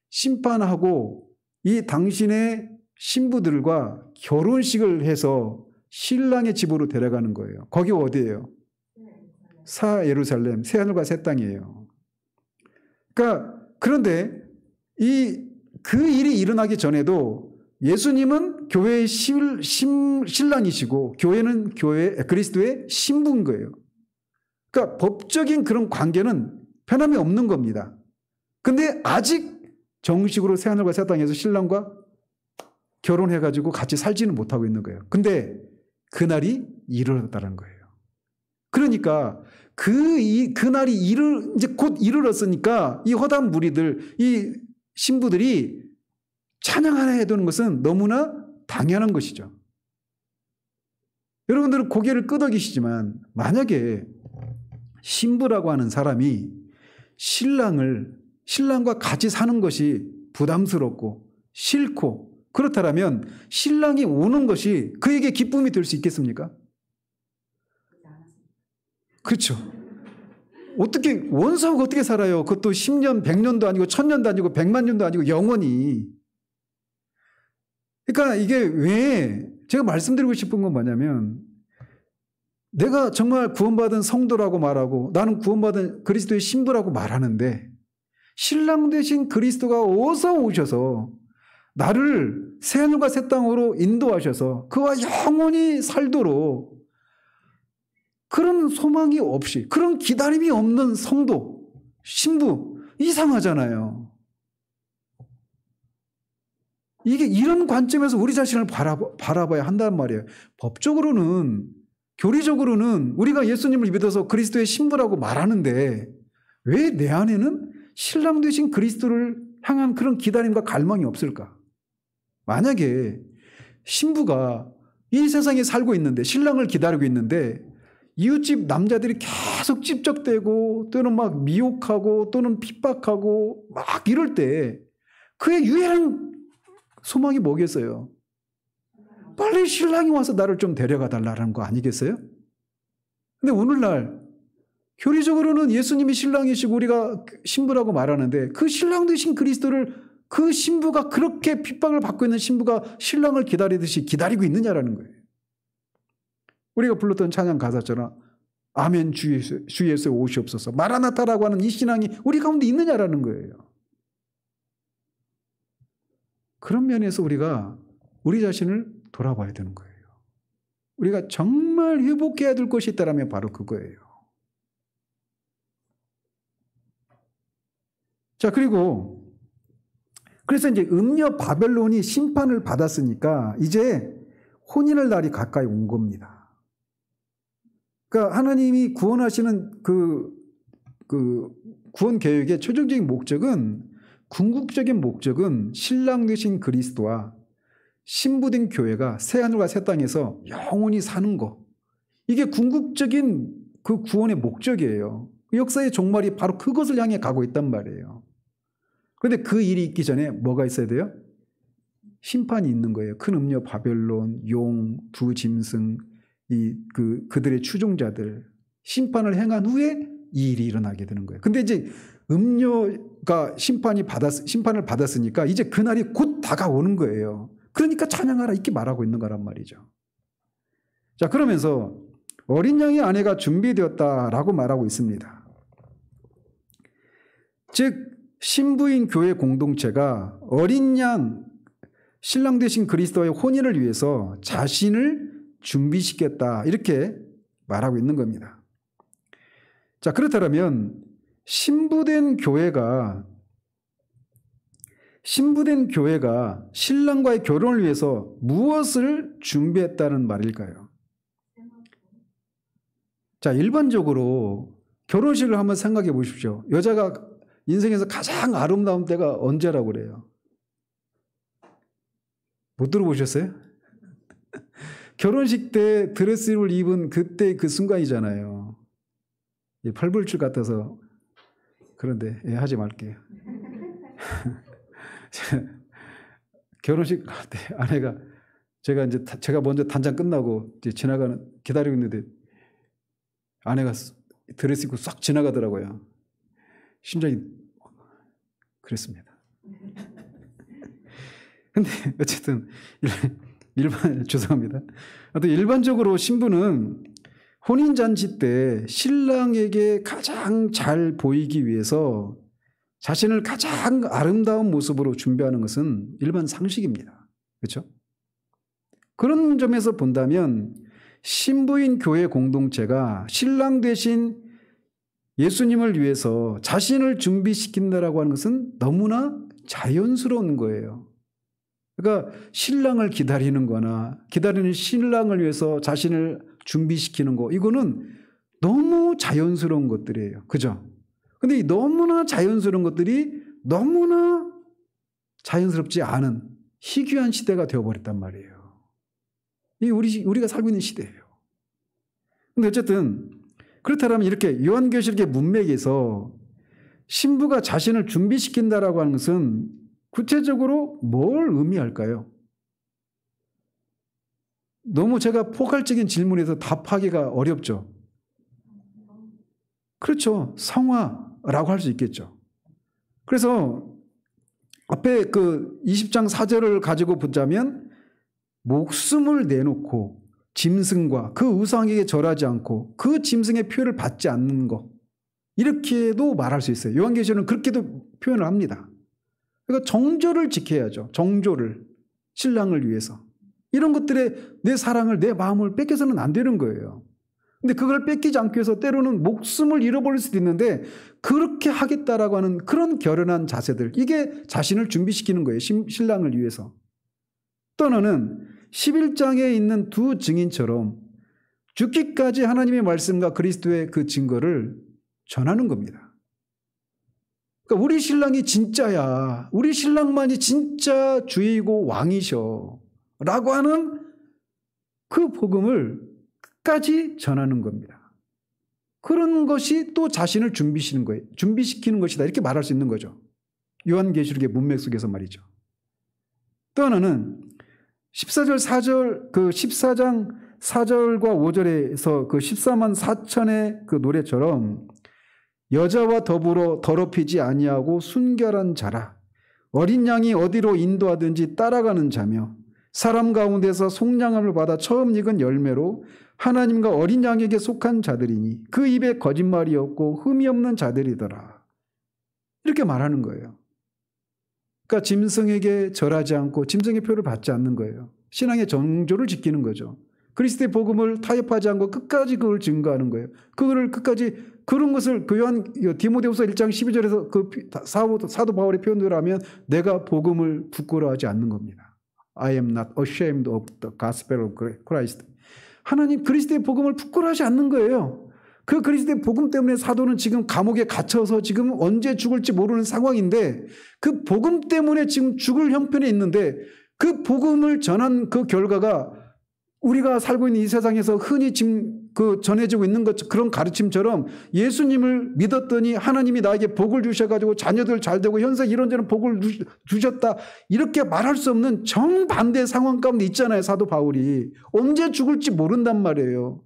심판하고 이 당신의 신부들과 결혼식을 해서 신랑의 집으로 데려가는 거예요. 거기가 어디예요? 사 예루살렘, 새 하늘과 새 땅이에요. 그러니까 그런데 그 일이 일어나기 전에도 예수님은 교회의 신랑이시고 교회는 그리스도의 신부인 거예요. 그러니까 법적인 그런 관계는 변함이 없는 겁니다. 근데 아직 정식으로 새 하늘과 새 땅에서 신랑과 결혼해가지고 같이 살지는 못하고 있는 거예요. 근데 그날이 이르렀다는 거예요. 그러니까 그날이 이제 곧 이르렀으니까 이 허담 무리들, 이 신부들이 찬양해야 되는 것은 너무나 당연한 것이죠. 여러분들은 고개를 끄덕이시지만 만약에 신부라고 하는 사람이 신랑과 같이 사는 것이 부담스럽고 싫고 그렇다면 신랑이 오는 것이 그에게 기쁨이 될 수 있겠습니까? 그렇죠. 어떻게 원수하고 어떻게 살아요? 그것도 10년, 100년도 아니고 1000년도 아니고 100만 년도 아니고 영원히. 그러니까 이게 왜 제가 말씀드리고 싶은 건 뭐냐면 내가 정말 구원받은 성도라고 말하고 나는 구원받은 그리스도의 신부라고 말하는데 신랑 되신 그리스도가 어서 오셔서 나를 새하늘과 새 땅으로 인도하셔서 그와 영원히 살도록 그런 소망이 없이 그런 기다림이 없는 성도, 신부 이상하잖아요. 이게 이런 관점에서 우리 자신을 바라봐야 한단 말이에요. 법적으로는 교리적으로는 우리가 예수님을 믿어서 그리스도의 신부라고 말하는데 왜 내 안에는 신랑 되신 그리스도를 향한 그런 기다림과 갈망이 없을까? 만약에 신부가 이 세상에 살고 있는데 신랑을 기다리고 있는데 이웃집 남자들이 계속 찝적대고 또는 막 미혹하고 또는 핍박하고 막 이럴 때 그의 유일한 소망이 뭐겠어요? 빨리 신랑이 와서 나를 좀 데려가 달라는 거 아니겠어요? 근데 오늘날 교리적으로는 예수님이 신랑이시고 우리가 신부라고 말하는데 그 신랑 되신 그리스도를 그 신부가 그렇게 핍박을 받고 있는 신부가 신랑을 기다리듯이 기다리고 있느냐라는 거예요. 우리가 불렀던 찬양 가사처럼 아멘 주 예수 오시옵소서 마라나타라고 하는 이 신앙이 우리 가운데 있느냐라는 거예요. 그런 면에서 우리가 우리 자신을 돌아봐야 되는 거예요. 우리가 정말 회복해야 될 것이 있다면 바로 그거예요. 자, 그래서 이제 음녀 바벨론이 심판을 받았으니까 이제 혼인의 날이 가까이 온 겁니다. 그러니까 하나님이 구원하시는 그 구원 계획의 최종적인 목적은 궁극적인 목적은 신랑 되신 그리스도와 신부된 교회가 새하늘과 새 땅에서 영원히 사는 거. 이게 궁극적인 그 구원의 목적이에요. 역사의 종말이 바로 그것을 향해 가고 있단 말이에요. 그런데 그 일이 있기 전에 뭐가 있어야 돼요? 심판이 있는 거예요. 큰 음녀 바벨론, 용, 두 짐승, 그들의 추종자들 심판을 행한 후에 이 일이 일어나게 되는 거예요. 근데 이제 음녀가 심판을 받았으니까 이제 그날이 곧 다가오는 거예요. 그러니까 찬양하라 이렇게 말하고 있는 거란 말이죠. 자, 그러면서 어린 양의 아내가 준비되었다라고 말하고 있습니다. 즉 신부인 교회 공동체가 어린 양 신랑 되신 그리스도의 혼인을 위해서 자신을 준비시켰다 이렇게 말하고 있는 겁니다. 자, 그렇다면 신부된 교회가 신랑과의 결혼을 위해서 무엇을 준비했다는 말일까요? 자, 일반적으로 결혼식을 한번 생각해 보십시오. 여자가 인생에서 가장 아름다운 때가 언제라고 그래요? 못 들어보셨어요? 결혼식 때 드레스를 입은 그때 그 순간이잖아요. 팔불출 같아서 그런데 하지 말게요. 결혼식 때 아내가 제가 먼저 단장 끝나고 이제 기다리고 있는데 아내가 드레스 입고 싹 지나가더라고요. 심장이 그랬습니다. 근데 어쨌든 죄송합니다. 일반적으로 신부는 혼인잔치 때 신랑에게 가장 잘 보이기 위해서 자신을 가장 아름다운 모습으로 준비하는 것은 일반 상식입니다. 그렇죠? 그런 점에서 본다면 신부인 교회 공동체가 신랑 대신 예수님을 위해서 자신을 준비시킨다라고 하는 것은 너무나 자연스러운 거예요. 그러니까 신랑을 기다리는 거나 기다리는 신랑을 위해서 자신을 준비시키는 거 이거는 너무 자연스러운 것들이에요. 그죠? 근데 이 너무나 자연스러운 것들이 너무나 자연스럽지 않은 희귀한 시대가 되어버렸단 말이에요. 이 우리가 살고 있는 시대예요. 근데 어쨌든 그렇다면 이렇게 요한계시록의 문맥에서 신부가 자신을 준비시킨다라고 하는 것은 구체적으로 뭘 의미할까요? 너무 제가 포괄적인 질문에서 답하기가 어렵죠. 그렇죠. 성화라고 할 수 있겠죠. 그래서 앞에 그 20장 4절을 가지고 보자면 목숨을 내놓고 짐승과 그 우상에게 절하지 않고 그 짐승의 표를 받지 않는 것, 이렇게도 말할 수 있어요. 요한계시록은 그렇게도 표현을 합니다. 그러니까 정조를 지켜야죠. 정조를, 신랑을 위해서. 이런 것들에 내 사랑을, 내 마음을 뺏겨서는 안 되는 거예요. 근데 그걸 뺏기지 않기 위해서 때로는 목숨을 잃어버릴 수도 있는데 그렇게 하겠다라고 하는 그런 결연한 자세들, 이게 자신을 준비시키는 거예요. 신랑을 위해서. 또 하나는 11장에 있는 두 증인처럼 죽기까지 하나님의 말씀과 그리스도의 그 증거를 전하는 겁니다. 그러니까 우리 신랑이 진짜야, 우리 신랑만이 진짜 주이고 왕이셔 라고 하는 그 복음을 끝까지 전하는 겁니다. 그런 것이 또 자신을 준비시키는 것이다, 이렇게 말할 수 있는 거죠. 요한계시록의 문맥 속에서 말이죠. 또 하나는 14장 4절과 5절에서 그 14만 4천의 그 노래처럼 여자와 더불어 더럽히지 아니하고 순결한 자라, 어린 양이 어디로 인도하든지 따라가는 자며 사람 가운데서 속량함을 받아 처음 익은 열매로 하나님과 어린 양에게 속한 자들이니 그 입에 거짓말이 없고 흠이 없는 자들이더라, 이렇게 말하는 거예요. 그러니까 짐승에게 절하지 않고 짐승의 표를 받지 않는 거예요. 신앙의 정조를 지키는 거죠. 그리스도의 복음을 타협하지 않고 끝까지 그걸 증거하는 거예요. 그거를 끝까지, 그런 것을 디모데후서 1장 12절에서 그 사도 바울의 표현대로 하면 내가 복음을 부끄러워하지 않는 겁니다. I am not ashamed of the gospel of Christ. 하나님 그리스도의 복음을 부끄러워하지 않는 거예요. 그 그리스도의 복음 때문에 사도는 지금 감옥에 갇혀서 지금 언제 죽을지 모르는 상황인데 그 복음 때문에 지금 죽을 형편에 있는데 그 복음을 전한 그 결과가 우리가 살고 있는 이 세상에서 흔히 지금 전해지고 있는 것, 그런 가르침처럼 예수님을 믿었더니 하나님이 나에게 복을 주셔가지고 자녀들 잘 되고 현세 이런저런 복을 주셨다, 이렇게 말할 수 없는 정반대 상황 가운데 있잖아요. 사도 바울이 언제 죽을지 모른단 말이에요.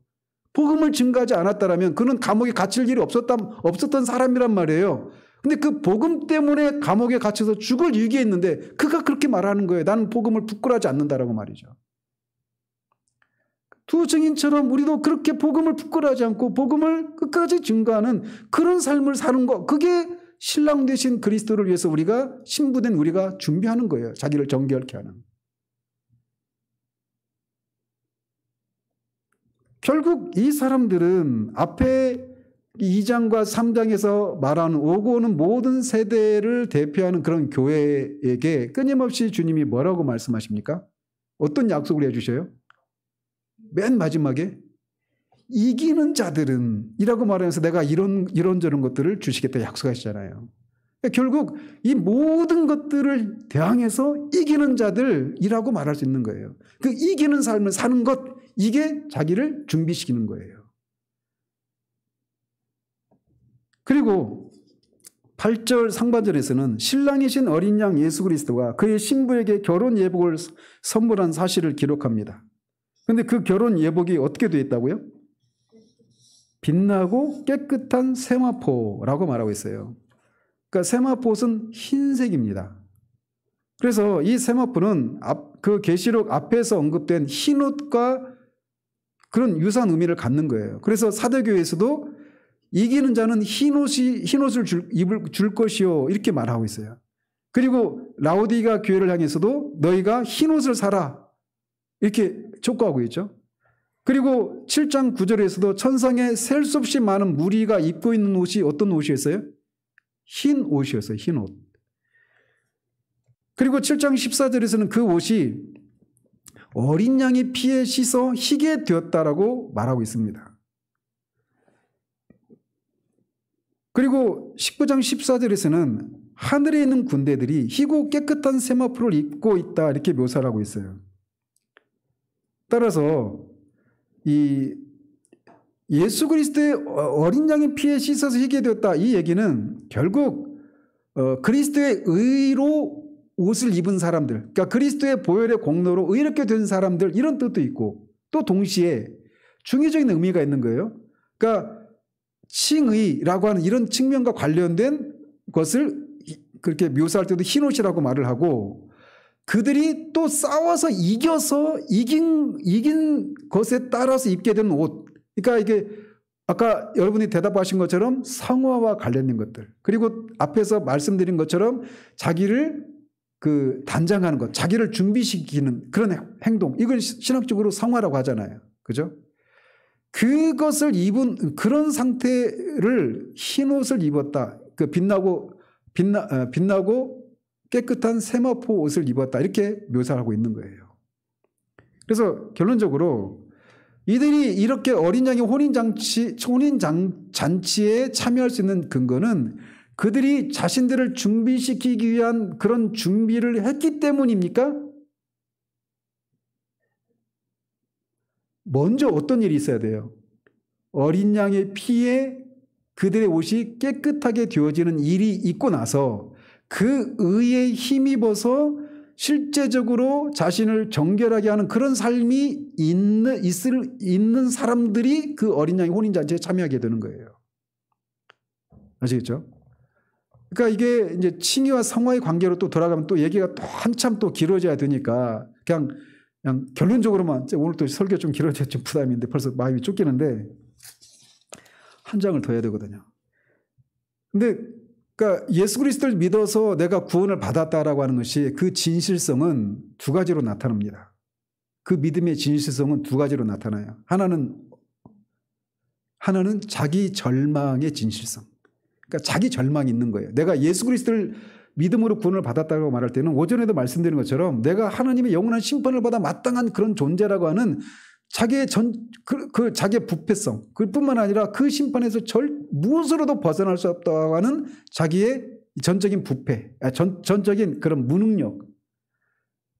복음을 증거하지 않았다라면 그는 감옥에 갇힐 일이 없었던 사람이란 말이에요. 근데 그 복음 때문에 감옥에 갇혀서 죽을 위기에 있는데 그가 그렇게 말하는 거예요. 나는 복음을 부끄러워하지 않는다라고 말이죠. 두 증인처럼 우리도 그렇게 복음을 부끄러워하지 않고 복음을 끝까지 증거하는 그런 삶을 사는 것, 그게 신랑 되신 그리스도를 위해서 우리가, 신부된 우리가 준비하는 거예요. 자기를 정결케 하는. 결국 이 사람들은 앞에 2장과 3장에서 말하는 오고 오는 모든 세대를 대표하는 그런 교회에게 끊임없이 주님이 뭐라고 말씀하십니까? 어떤 약속을 해주셔요? 맨 마지막에 이기는 자들은 이라고 말하면서 내가 이런저런 것들을 주시겠다 약속하시잖아요. 그러니까 결국 이 모든 것들을 대항해서 이기는 자들이라고 말할 수 있는 거예요. 그 이기는 삶을 사는 것, 이게 자기를 준비시키는 거예요. 그리고 8절 상반절에서는 신랑이신 어린 양 예수 그리스도가 그의 신부에게 결혼 예복을 선물한 사실을 기록합니다. 그런데 그 결혼 예복이 어떻게 되어 있다고요? 빛나고 깨끗한 세마포라고 말하고 있어요. 그러니까 세마포는 흰색입니다. 그래서 이 세마포는 그 계시록 앞에서 언급된 흰옷과 그런 유사한 의미를 갖는 거예요. 그래서 사도교회에서도 이기는 자는 흰옷을 줄 것이요, 이렇게 말하고 있어요. 그리고 라오디가 교회를 향해서도 너희가 흰옷을 사라, 이렇게 촉구하고 있죠. 그리고 7장 9절에서도 천상에 셀 수 없이 많은 무리가 입고 있는 옷이 어떤 옷이었어요? 흰 옷이었어요. 흰 옷. 그리고 7장 14절에서는 그 옷이 어린 양의 피에 씻어 희게 되었다라고 말하고 있습니다. 그리고 19장 14절에서는 하늘에 있는 군대들이 희고 깨끗한 세마포를 입고 있다, 이렇게 묘사를 하고 있어요. 따라서 이 예수 그리스도의 어린 양의 피에 씻어서 희게 되었다. 이 얘기는 결국 그리스도의 의로 옷을 입은 사람들, 그러니까 그리스도의 보혈의 공로로 의롭게 된 사람들, 이런 뜻도 있고, 또 동시에 중의적인 의미가 있는 거예요. 그러니까 칭의라고 하는 이런 측면과 관련된 것을 그렇게 묘사할 때도 흰옷이라고 말을 하고, 그들이 또 싸워서 이겨서 이긴 것에 따라서 입게 된 옷, 그러니까 이게 아까 여러분이 대답하신 것처럼 성화와 관련된 것들, 그리고 앞에서 말씀드린 것처럼 자기를 단장하는 것, 자기를 준비시키는 그런 행동, 이걸 신학적으로 성화라고 하잖아요. 그죠? 그것을 입은 그런 상태를 흰옷을 입었다. 빛나고 깨끗한 세마포 옷을 입었다. 이렇게 묘사하고 있는 거예요. 그래서 결론적으로 이들이 이렇게 어린 양의 혼인잔치에 참여할 수 있는 근거는 그들이 자신들을 준비시키기 위한 그런 준비를 했기 때문입니까? 먼저 어떤 일이 있어야 돼요? 어린 양의 피에 그들의 옷이 깨끗하게 되어지는 일이 있고 나서 그 의에 힘입어서 실제적으로 자신을 정결하게 하는 그런 삶이 있는 사람들이 그 어린 양의 혼인잔치에 참여하게 되는 거예요. 아시겠죠? 그러니까 이게 이제 칭의와 성화의 관계로 또 돌아가면 또 얘기가 또 한참 또 길어져야 되니까 그냥 결론적으로만, 오늘 또 설교 좀 길어져서 좀 부담인데 벌써 마음이 쫓기는데 한 장을 더 해야 되거든요. 근데 그러니까 예수 그리스도를 믿어서 내가 구원을 받았다라고 하는 것이 그 진실성은 두 가지로 나타납니다. 그 믿음의 진실성은 두 가지로 나타나요. 하나는 자기 절망의 진실성. 그러니까 자기 절망이 있는 거예요. 내가 예수 그리스도를 믿음으로 구원을 받았다고 말할 때는 오전에도 말씀드린 것처럼 내가 하나님의 영원한 심판을 받아 마땅한 그런 존재라고 하는 자기의 자기의 부패성, 그뿐만 아니라 그 심판에서 무엇으로도 벗어날 수 없다고 하는 자기의 전적인 부패, 전적인 그런 무능력,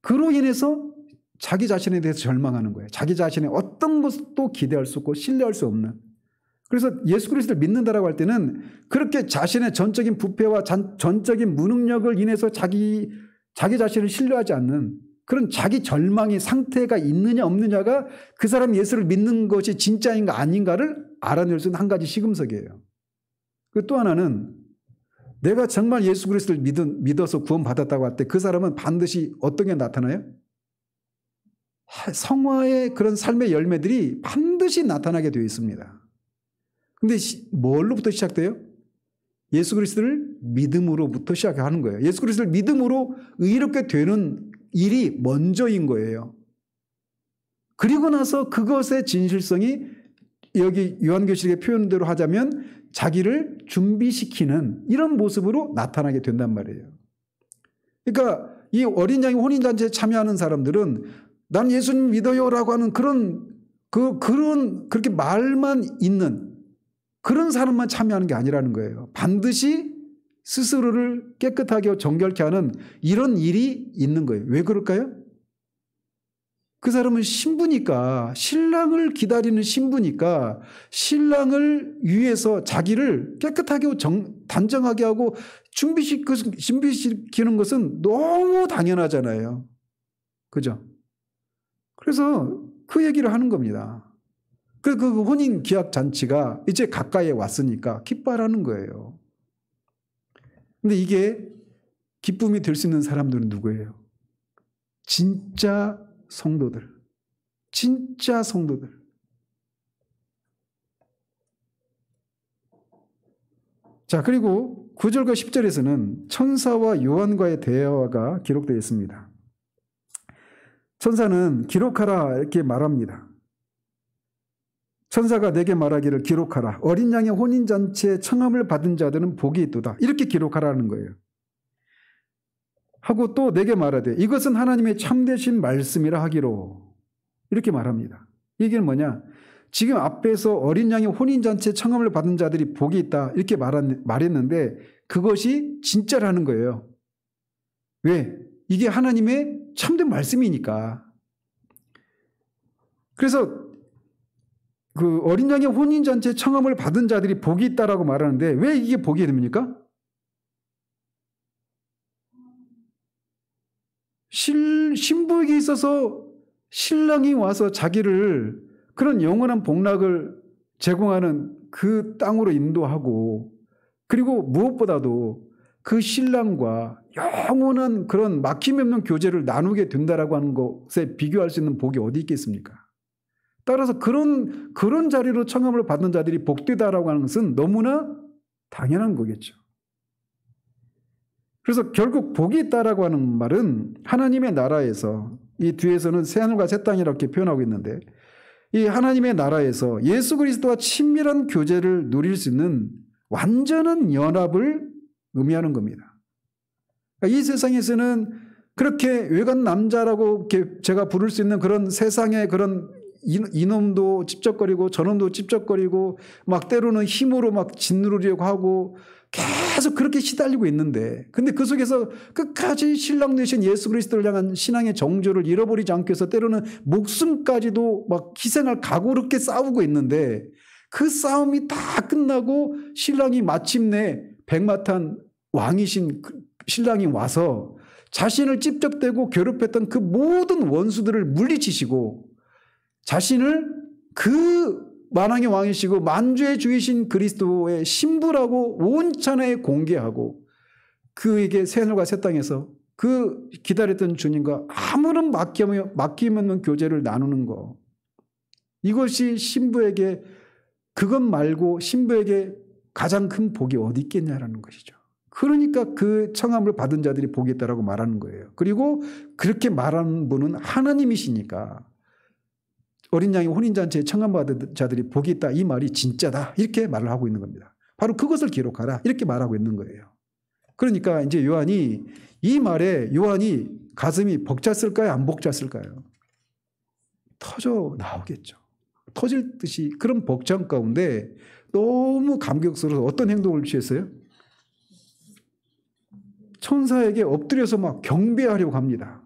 그로 인해서 자기 자신에 대해서 절망하는 거예요. 자기 자신의 어떤 것도 기대할 수 없고 신뢰할 수 없는. 그래서 예수 그리스도를 믿는다라고 할 때는 그렇게 자신의 전적인 부패와 전적인 무능력을 인해서 자기 자신을 신뢰하지 않는 그런 자기 절망의 상태가 있느냐 없느냐가 그 사람이 예수를 믿는 것이 진짜인가 아닌가를 알아낼 수 있는 한 가지 시금석이에요. 그 또 하나는 내가 정말 예수 그리스도를 믿어서 구원받았다고 할 때 그 사람은 반드시 어떤 게 나타나요? 성화의 그런 삶의 열매들이 반드시 나타나게 되어 있습니다. 근데 뭘로부터 시작돼요? 예수 그리스도를 믿음으로부터 시작하는 거예요. 예수 그리스도를 믿음으로 의롭게 되는 일이 먼저인 거예요. 그리고 나서 그것의 진실성이 여기 요한계시록의 표현대로 하자면 자기를 준비시키는 이런 모습으로 나타나게 된단 말이에요. 그러니까 이 어린 양의 혼인잔치에 참여하는 사람들은 난 예수님 믿어요라고 하는 그렇게 말만 있는 그런 사람만 참여하는 게 아니라는 거예요. 반드시 스스로를 깨끗하게 하고 정결케 하는 이런 일이 있는 거예요. 왜 그럴까요? 그 사람은 신부니까, 신랑을 기다리는 신부니까 신랑을 위해서 자기를 깨끗하게 하고 단정하게 하고 준비시키는 것은 너무 당연하잖아요. 그죠? 그래서 그 얘기를 하는 겁니다. 그 혼인 기약 잔치가 이제 가까이에 왔으니까 기뻐하라는 거예요. 근데 이게 기쁨이 될 수 있는 사람들은 누구예요? 진짜 성도들. 진짜 성도들. 자, 그리고 9절과 10절에서는 천사와 요한과의 대화가 기록되어 있습니다. 천사는 기록하라 이렇게 말합니다. 천사가 내게 말하기를 기록하라. 어린 양의 혼인잔치에 청함을 받은 자들은 복이 있도다. 이렇게 기록하라는 거예요. 하고 또 내게 말하되 이것은 하나님의 참되신 말씀이라 하기로 이렇게 말합니다. 이게 뭐냐? 지금 앞에서 어린 양의 혼인잔치에 청함을 받은 자들이 복이 있다 이렇게 말했는데 그것이 진짜라는 거예요. 왜? 이게 하나님의 참된 말씀이니까. 그래서 그 어린 양의 혼인잔치에 청함을 받은 자들이 복이 있다라고 말하는데 왜 이게 복이 됩니까? 신부에게 있어서 신랑이 와서 자기를 그런 영원한 복락을 제공하는 그 땅으로 인도하고, 그리고 무엇보다도 그 신랑과 영원한 그런 막힘없는 교제를 나누게 된다라고 하는 것에 비교할 수 있는 복이 어디 있겠습니까? 따라서 그런 자리로 청함을 받는 자들이 복되다라고 하는 것은 너무나 당연한 거겠죠. 그래서 결국 복이 있다라고 하는 말은 하나님의 나라에서, 이 뒤에서는 새하늘과 새 땅이라고 표현하고 있는데, 이 하나님의 나라에서 예수 그리스도와 친밀한 교제를 누릴 수 있는 완전한 연합을 의미하는 겁니다. 그러니까 이 세상에서는 그렇게 외간 남자라고 이렇게 제가 부를 수 있는 그런 세상의 그런 이놈도 찝쩍거리고 저놈도 찝쩍거리고 막 때로는 힘으로 막 짓누르려고 하고 계속 그렇게 시달리고 있는데, 근데 그 속에서 끝까지 신랑 되신 예수 그리스도를 향한 신앙의 정조를 잃어버리지 않기 위해서 때로는 목숨까지도 막 희생할 각오로 이렇게 싸우고 있는데, 그 싸움이 다 끝나고 신랑이 마침내 백마탄 왕이신 신랑이 와서 자신을 찝적대고 괴롭혔던 그 모든 원수들을 물리치시고 자신을 그 만왕의 왕이시고 만주의 주이신 그리스도의 신부라고 온 천하에 공개하고 그에게 새하늘과 새 땅에서 그 기다렸던 주님과 아무런 막힘 없는 교제를 나누는 것, 이것이 신부에게, 그것 말고 신부에게 가장 큰 복이 어디 있겠냐라는 것이죠. 그러니까 그 청함을 받은 자들이 복이 있다라고 말하는 거예요. 그리고 그렇게 말하는 분은 하나님이시니까 어린 양의 혼인잔치에 청함받은 자들이 복이 있다, 이 말이 진짜다, 이렇게 말을 하고 있는 겁니다. 바로 그것을 기록하라, 이렇게 말하고 있는 거예요. 그러니까 이제 요한이 이 말에 요한이 가슴이 벅찼을까요? 안 벅찼을까요? 터져 나오겠죠. 터질 듯이 그런 벅찬 가운데 너무 감격스러워서 어떤 행동을 취했어요? 천사에게 엎드려서 막 경배하려고 합니다.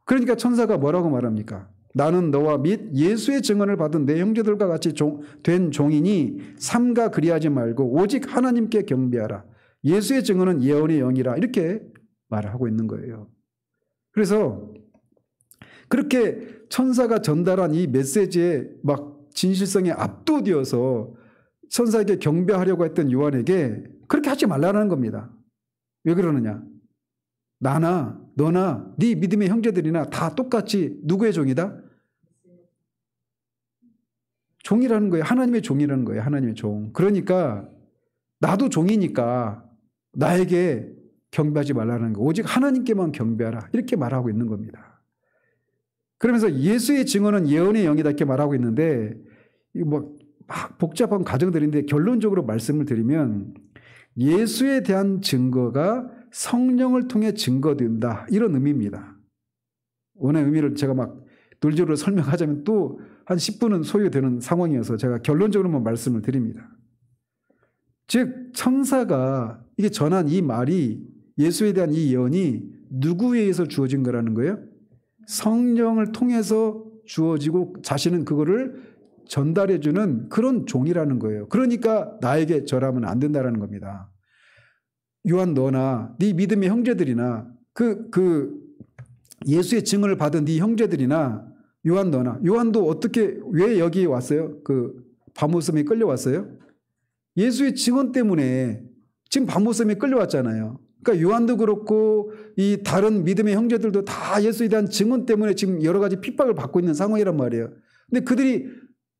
그러니까 천사가 뭐라고 말합니까? 나는 너와 및 예수의 증언을 받은 내 형제들과 같이 된 종이니 삼가 그리하지 말고 오직 하나님께 경배하라. 예수의 증언은 예언의 영이라, 이렇게 말을 하고 있는 거예요. 그래서 그렇게 천사가 전달한 이 메시지에 막 진실성에 압도되어서 천사에게 경배하려고 했던 요한에게 그렇게 하지 말라는 겁니다. 왜 그러느냐? 나나 너나 네 믿음의 형제들이나 다 똑같이 누구의 종이다? 종이라는 거예요. 하나님의 종이라는 거예요. 하나님의 종. 그러니까 나도 종이니까 나에게 경배하지 말라는 거, 오직 하나님께만 경배하라, 이렇게 말하고 있는 겁니다. 그러면서 예수의 증언은 예언의 영이다, 이렇게 말하고 있는데, 뭐 막 복잡한 과정들인데 결론적으로 말씀을 드리면 예수에 대한 증거가 성령을 통해 증거된다, 이런 의미입니다. 원의 의미를 제가 막 논리적으로 설명하자면 또 한 10분은 소요되는 상황이어서 제가 결론적으로만 말씀을 드립니다. 즉 천사가 이게 전한 이 말이, 예수에 대한 이 예언이 누구에 의해서 주어진 거라는 거예요? 성령을 통해서 주어지고 자신은 그거를 전달해주는 그런 종이라는 거예요. 그러니까 나에게 절하면 안 된다는 겁니다. 요한 너나 네 믿음의 형제들이나 그 예수의 증언을 받은 네 형제들이나 요한 너나, 요한도 어떻게 왜 여기 왔어요? 그 바모섬에 끌려왔어요? 예수의 증언 때문에 지금 바모섬에 끌려왔잖아요. 그러니까 요한도 그렇고 이 다른 믿음의 형제들도 다 예수에 대한 증언 때문에 지금 여러 가지 핍박을 받고 있는 상황이란 말이에요. 근데 그들이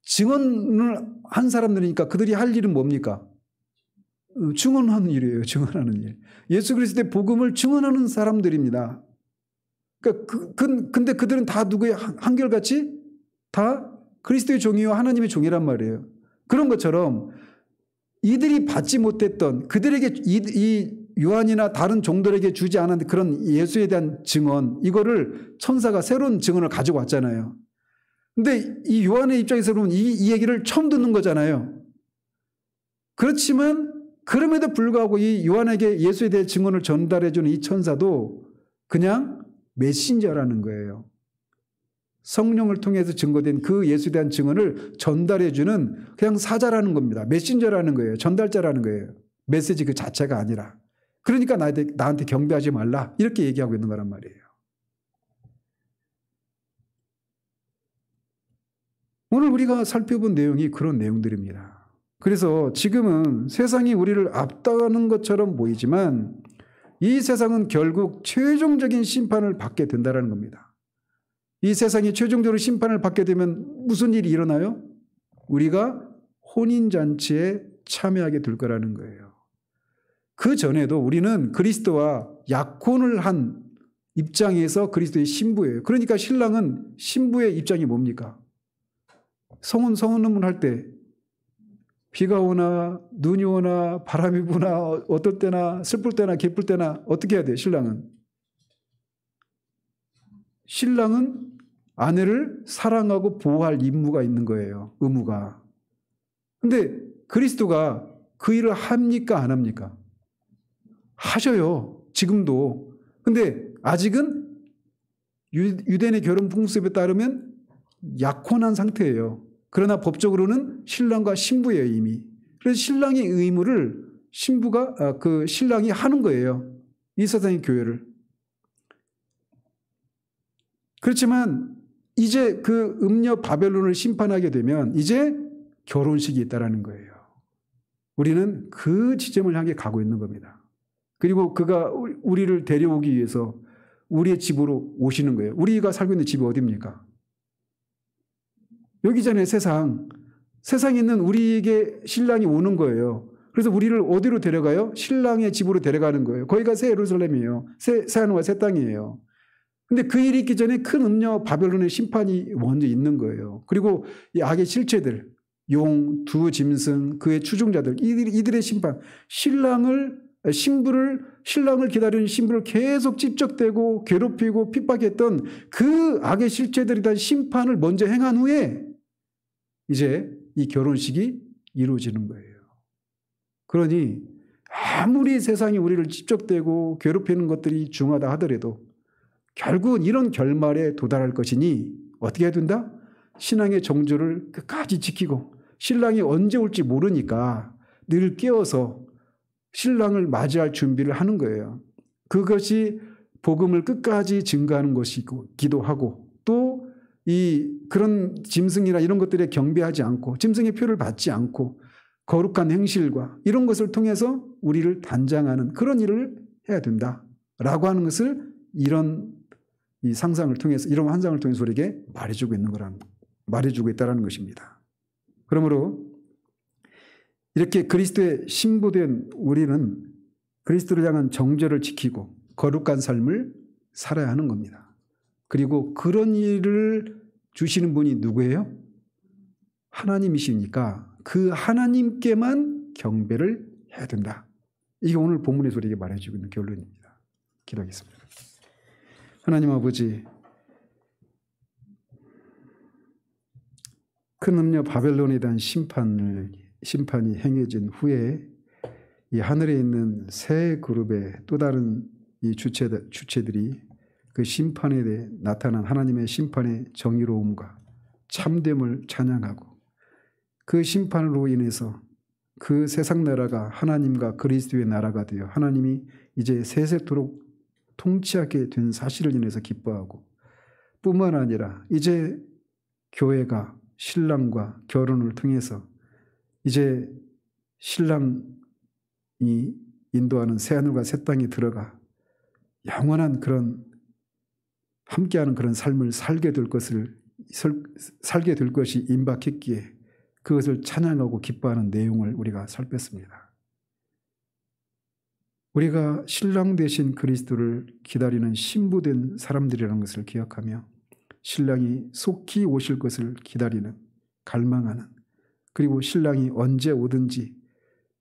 증언을 한 사람들이니까 그들이 할 일은 뭡니까? 증언하는 일이에요. 증언하는 일. 예수 그리스도의 복음을 증언하는 사람들입니다. 그러니까 근데 그들은 다 누구의 한결같이 다 그리스도의 종이요 하나님의 종이란 말이에요. 그런 것처럼 이들이 받지 못했던, 그들에게 이 요한이나 다른 종들에게 주지 않은 그런 예수에 대한 증언, 이거를 천사가 새로운 증언을 가지고 왔잖아요. 근데 이 요한의 입장에서 보면 이 얘기를 처음 듣는 거잖아요. 그렇지만 그럼에도 불구하고 이 요한에게 예수에 대해 증언을 전달해 주는 이 천사도 그냥 메신저라는 거예요. 성령을 통해서 증거된 그 예수에 대한 증언을 전달해주는 그냥 사자라는 겁니다. 메신저라는 거예요. 전달자라는 거예요. 메시지 그 자체가 아니라. 그러니까 나한테 경배하지 말라 이렇게 얘기하고 있는 거란 말이에요. 오늘 우리가 살펴본 내용이 그런 내용들입니다. 그래서 지금은 세상이 우리를 압도하는 것처럼 보이지만 이 세상은 결국 최종적인 심판을 받게 된다는 겁니다. 이 세상이 최종적으로 심판을 받게 되면 무슨 일이 일어나요? 우리가 혼인잔치에 참여하게 될 거라는 거예요. 그 전에도 우리는 그리스도와 약혼을 한 입장에서 그리스도의 신부예요. 그러니까 신랑은 신부의 입장이 뭡니까? 성혼문을 할 때 비가 오나 눈이 오나 바람이 부나 어떨 때나 슬플 때나 기쁠 때나 어떻게 해야 돼요? 신랑은 아내를 사랑하고 보호할 임무가 있는 거예요. 의무가. 근데 그리스도가 그 일을 합니까? 안 합니까? 하셔요. 지금도. 근데 아직은 유대인의 결혼 풍습에 따르면 약혼한 상태예요. 그러나 법적으로는 신랑과 신부예요, 이미. 그래서 신랑의 의무를 신랑이 하는 거예요. 이 세상의 교회를. 그렇지만 이제 그 음녀 바벨론을 심판하게 되면 이제 결혼식이 있다라는 거예요. 우리는 그 지점을 향해 가고 있는 겁니다. 그리고 그가 우리를 데려오기 위해서 우리의 집으로 오시는 거예요. 우리가 살고 있는 집이 어디입니까? 여기잖아요, 세상에 있는 우리에게 신랑이 오는 거예요. 그래서 우리를 어디로 데려가요? 신랑의 집으로 데려가는 거예요. 거기가 새 예루살렘이에요. 새 하늘과 새 땅이에요. 근데 그 일이 있기 전에 큰 음녀 바벨론의 심판이 먼저 있는 거예요. 그리고 이 악의 실체들, 용, 두 짐승, 그의 추종자들, 이들의 심판, 신랑을 기다리는 신부를 계속 찝적대고 괴롭히고 핍박했던 그 악의 실체들에 대한 심판을 먼저 행한 후에 이제 이 결혼식이 이루어지는 거예요. 그러니 아무리 세상이 우리를 찝적대고 괴롭히는 것들이 중하다 하더라도 결국은 이런 결말에 도달할 것이니 어떻게 해야 된다? 신앙의 정조를 끝까지 지키고 신랑이 언제 올지 모르니까 늘 깨어서 신랑을 맞이할 준비를 하는 거예요. 그것이 복음을 끝까지 증거하는 것이기도 하고 또 그런 짐승이나 이런 것들에 경배하지 않고 짐승의 표를 받지 않고 거룩한 행실과 이런 것을 통해서 우리를 단장하는 그런 일을 해야 된다라고 하는 것을 이런 이 상상을 통해서 이런 환상을 통해서 우리에게 말해주고 있다는 것입니다. 그러므로 이렇게 그리스도의 신부된 우리는 그리스도를 향한 정죄를 지키고 거룩한 삶을 살아야 하는 겁니다. 그리고 그런 일을 주시는 분이 누구예요? 하나님이시니까 그 하나님께만 경배를 해야 된다. 이게 오늘 본문에서 우리에게 말해주고 있는 결론입니다. 기도하겠습니다. 하나님 아버지, 큰 음녀 바벨론에 대한 심판이 행해진 후에 이 하늘에 있는 새 그룹의 또 다른 이 주체들이 그 심판에 대해 나타난 하나님의 심판의 정의로움과 참됨을 찬양하고 그 심판으로 인해서 그 세상 나라가 하나님과 그리스도의 나라가 되어 하나님이 이제 세세토록 통치하게 된 사실을 인해서 기뻐하고 뿐만 아니라 이제 교회가 신랑과 결혼을 통해서 이제 신랑이 인도하는 새하늘과 새 땅에 들어가 영원한 그런 함께하는 그런 삶을 살게 될 것이 임박했기에 그것을 찬양하고 기뻐하는 내용을 우리가 살폈습니다. 우리가 신랑 되신 그리스도를 기다리는 신부된 사람들이라는 것을 기억하며 신랑이 속히 오실 것을 기다리는 갈망하는 그리고 신랑이 언제 오든지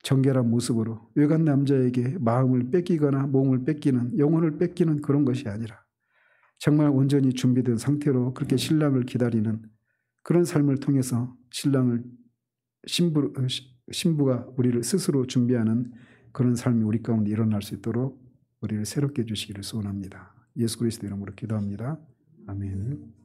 정결한 모습으로 외간 남자에게 마음을 뺏기거나 몸을 뺏기는 영혼을 뺏기는 그런 것이 아니라 정말 온전히 준비된 상태로 그렇게 신랑을 기다리는 그런 삶을 통해서 신부가 우리를 스스로 준비하는 그런 삶이 우리 가운데 일어날 수 있도록 우리를 새롭게 해주시기를 소원합니다. 예수 그리스도 이름으로 기도합니다. 아멘.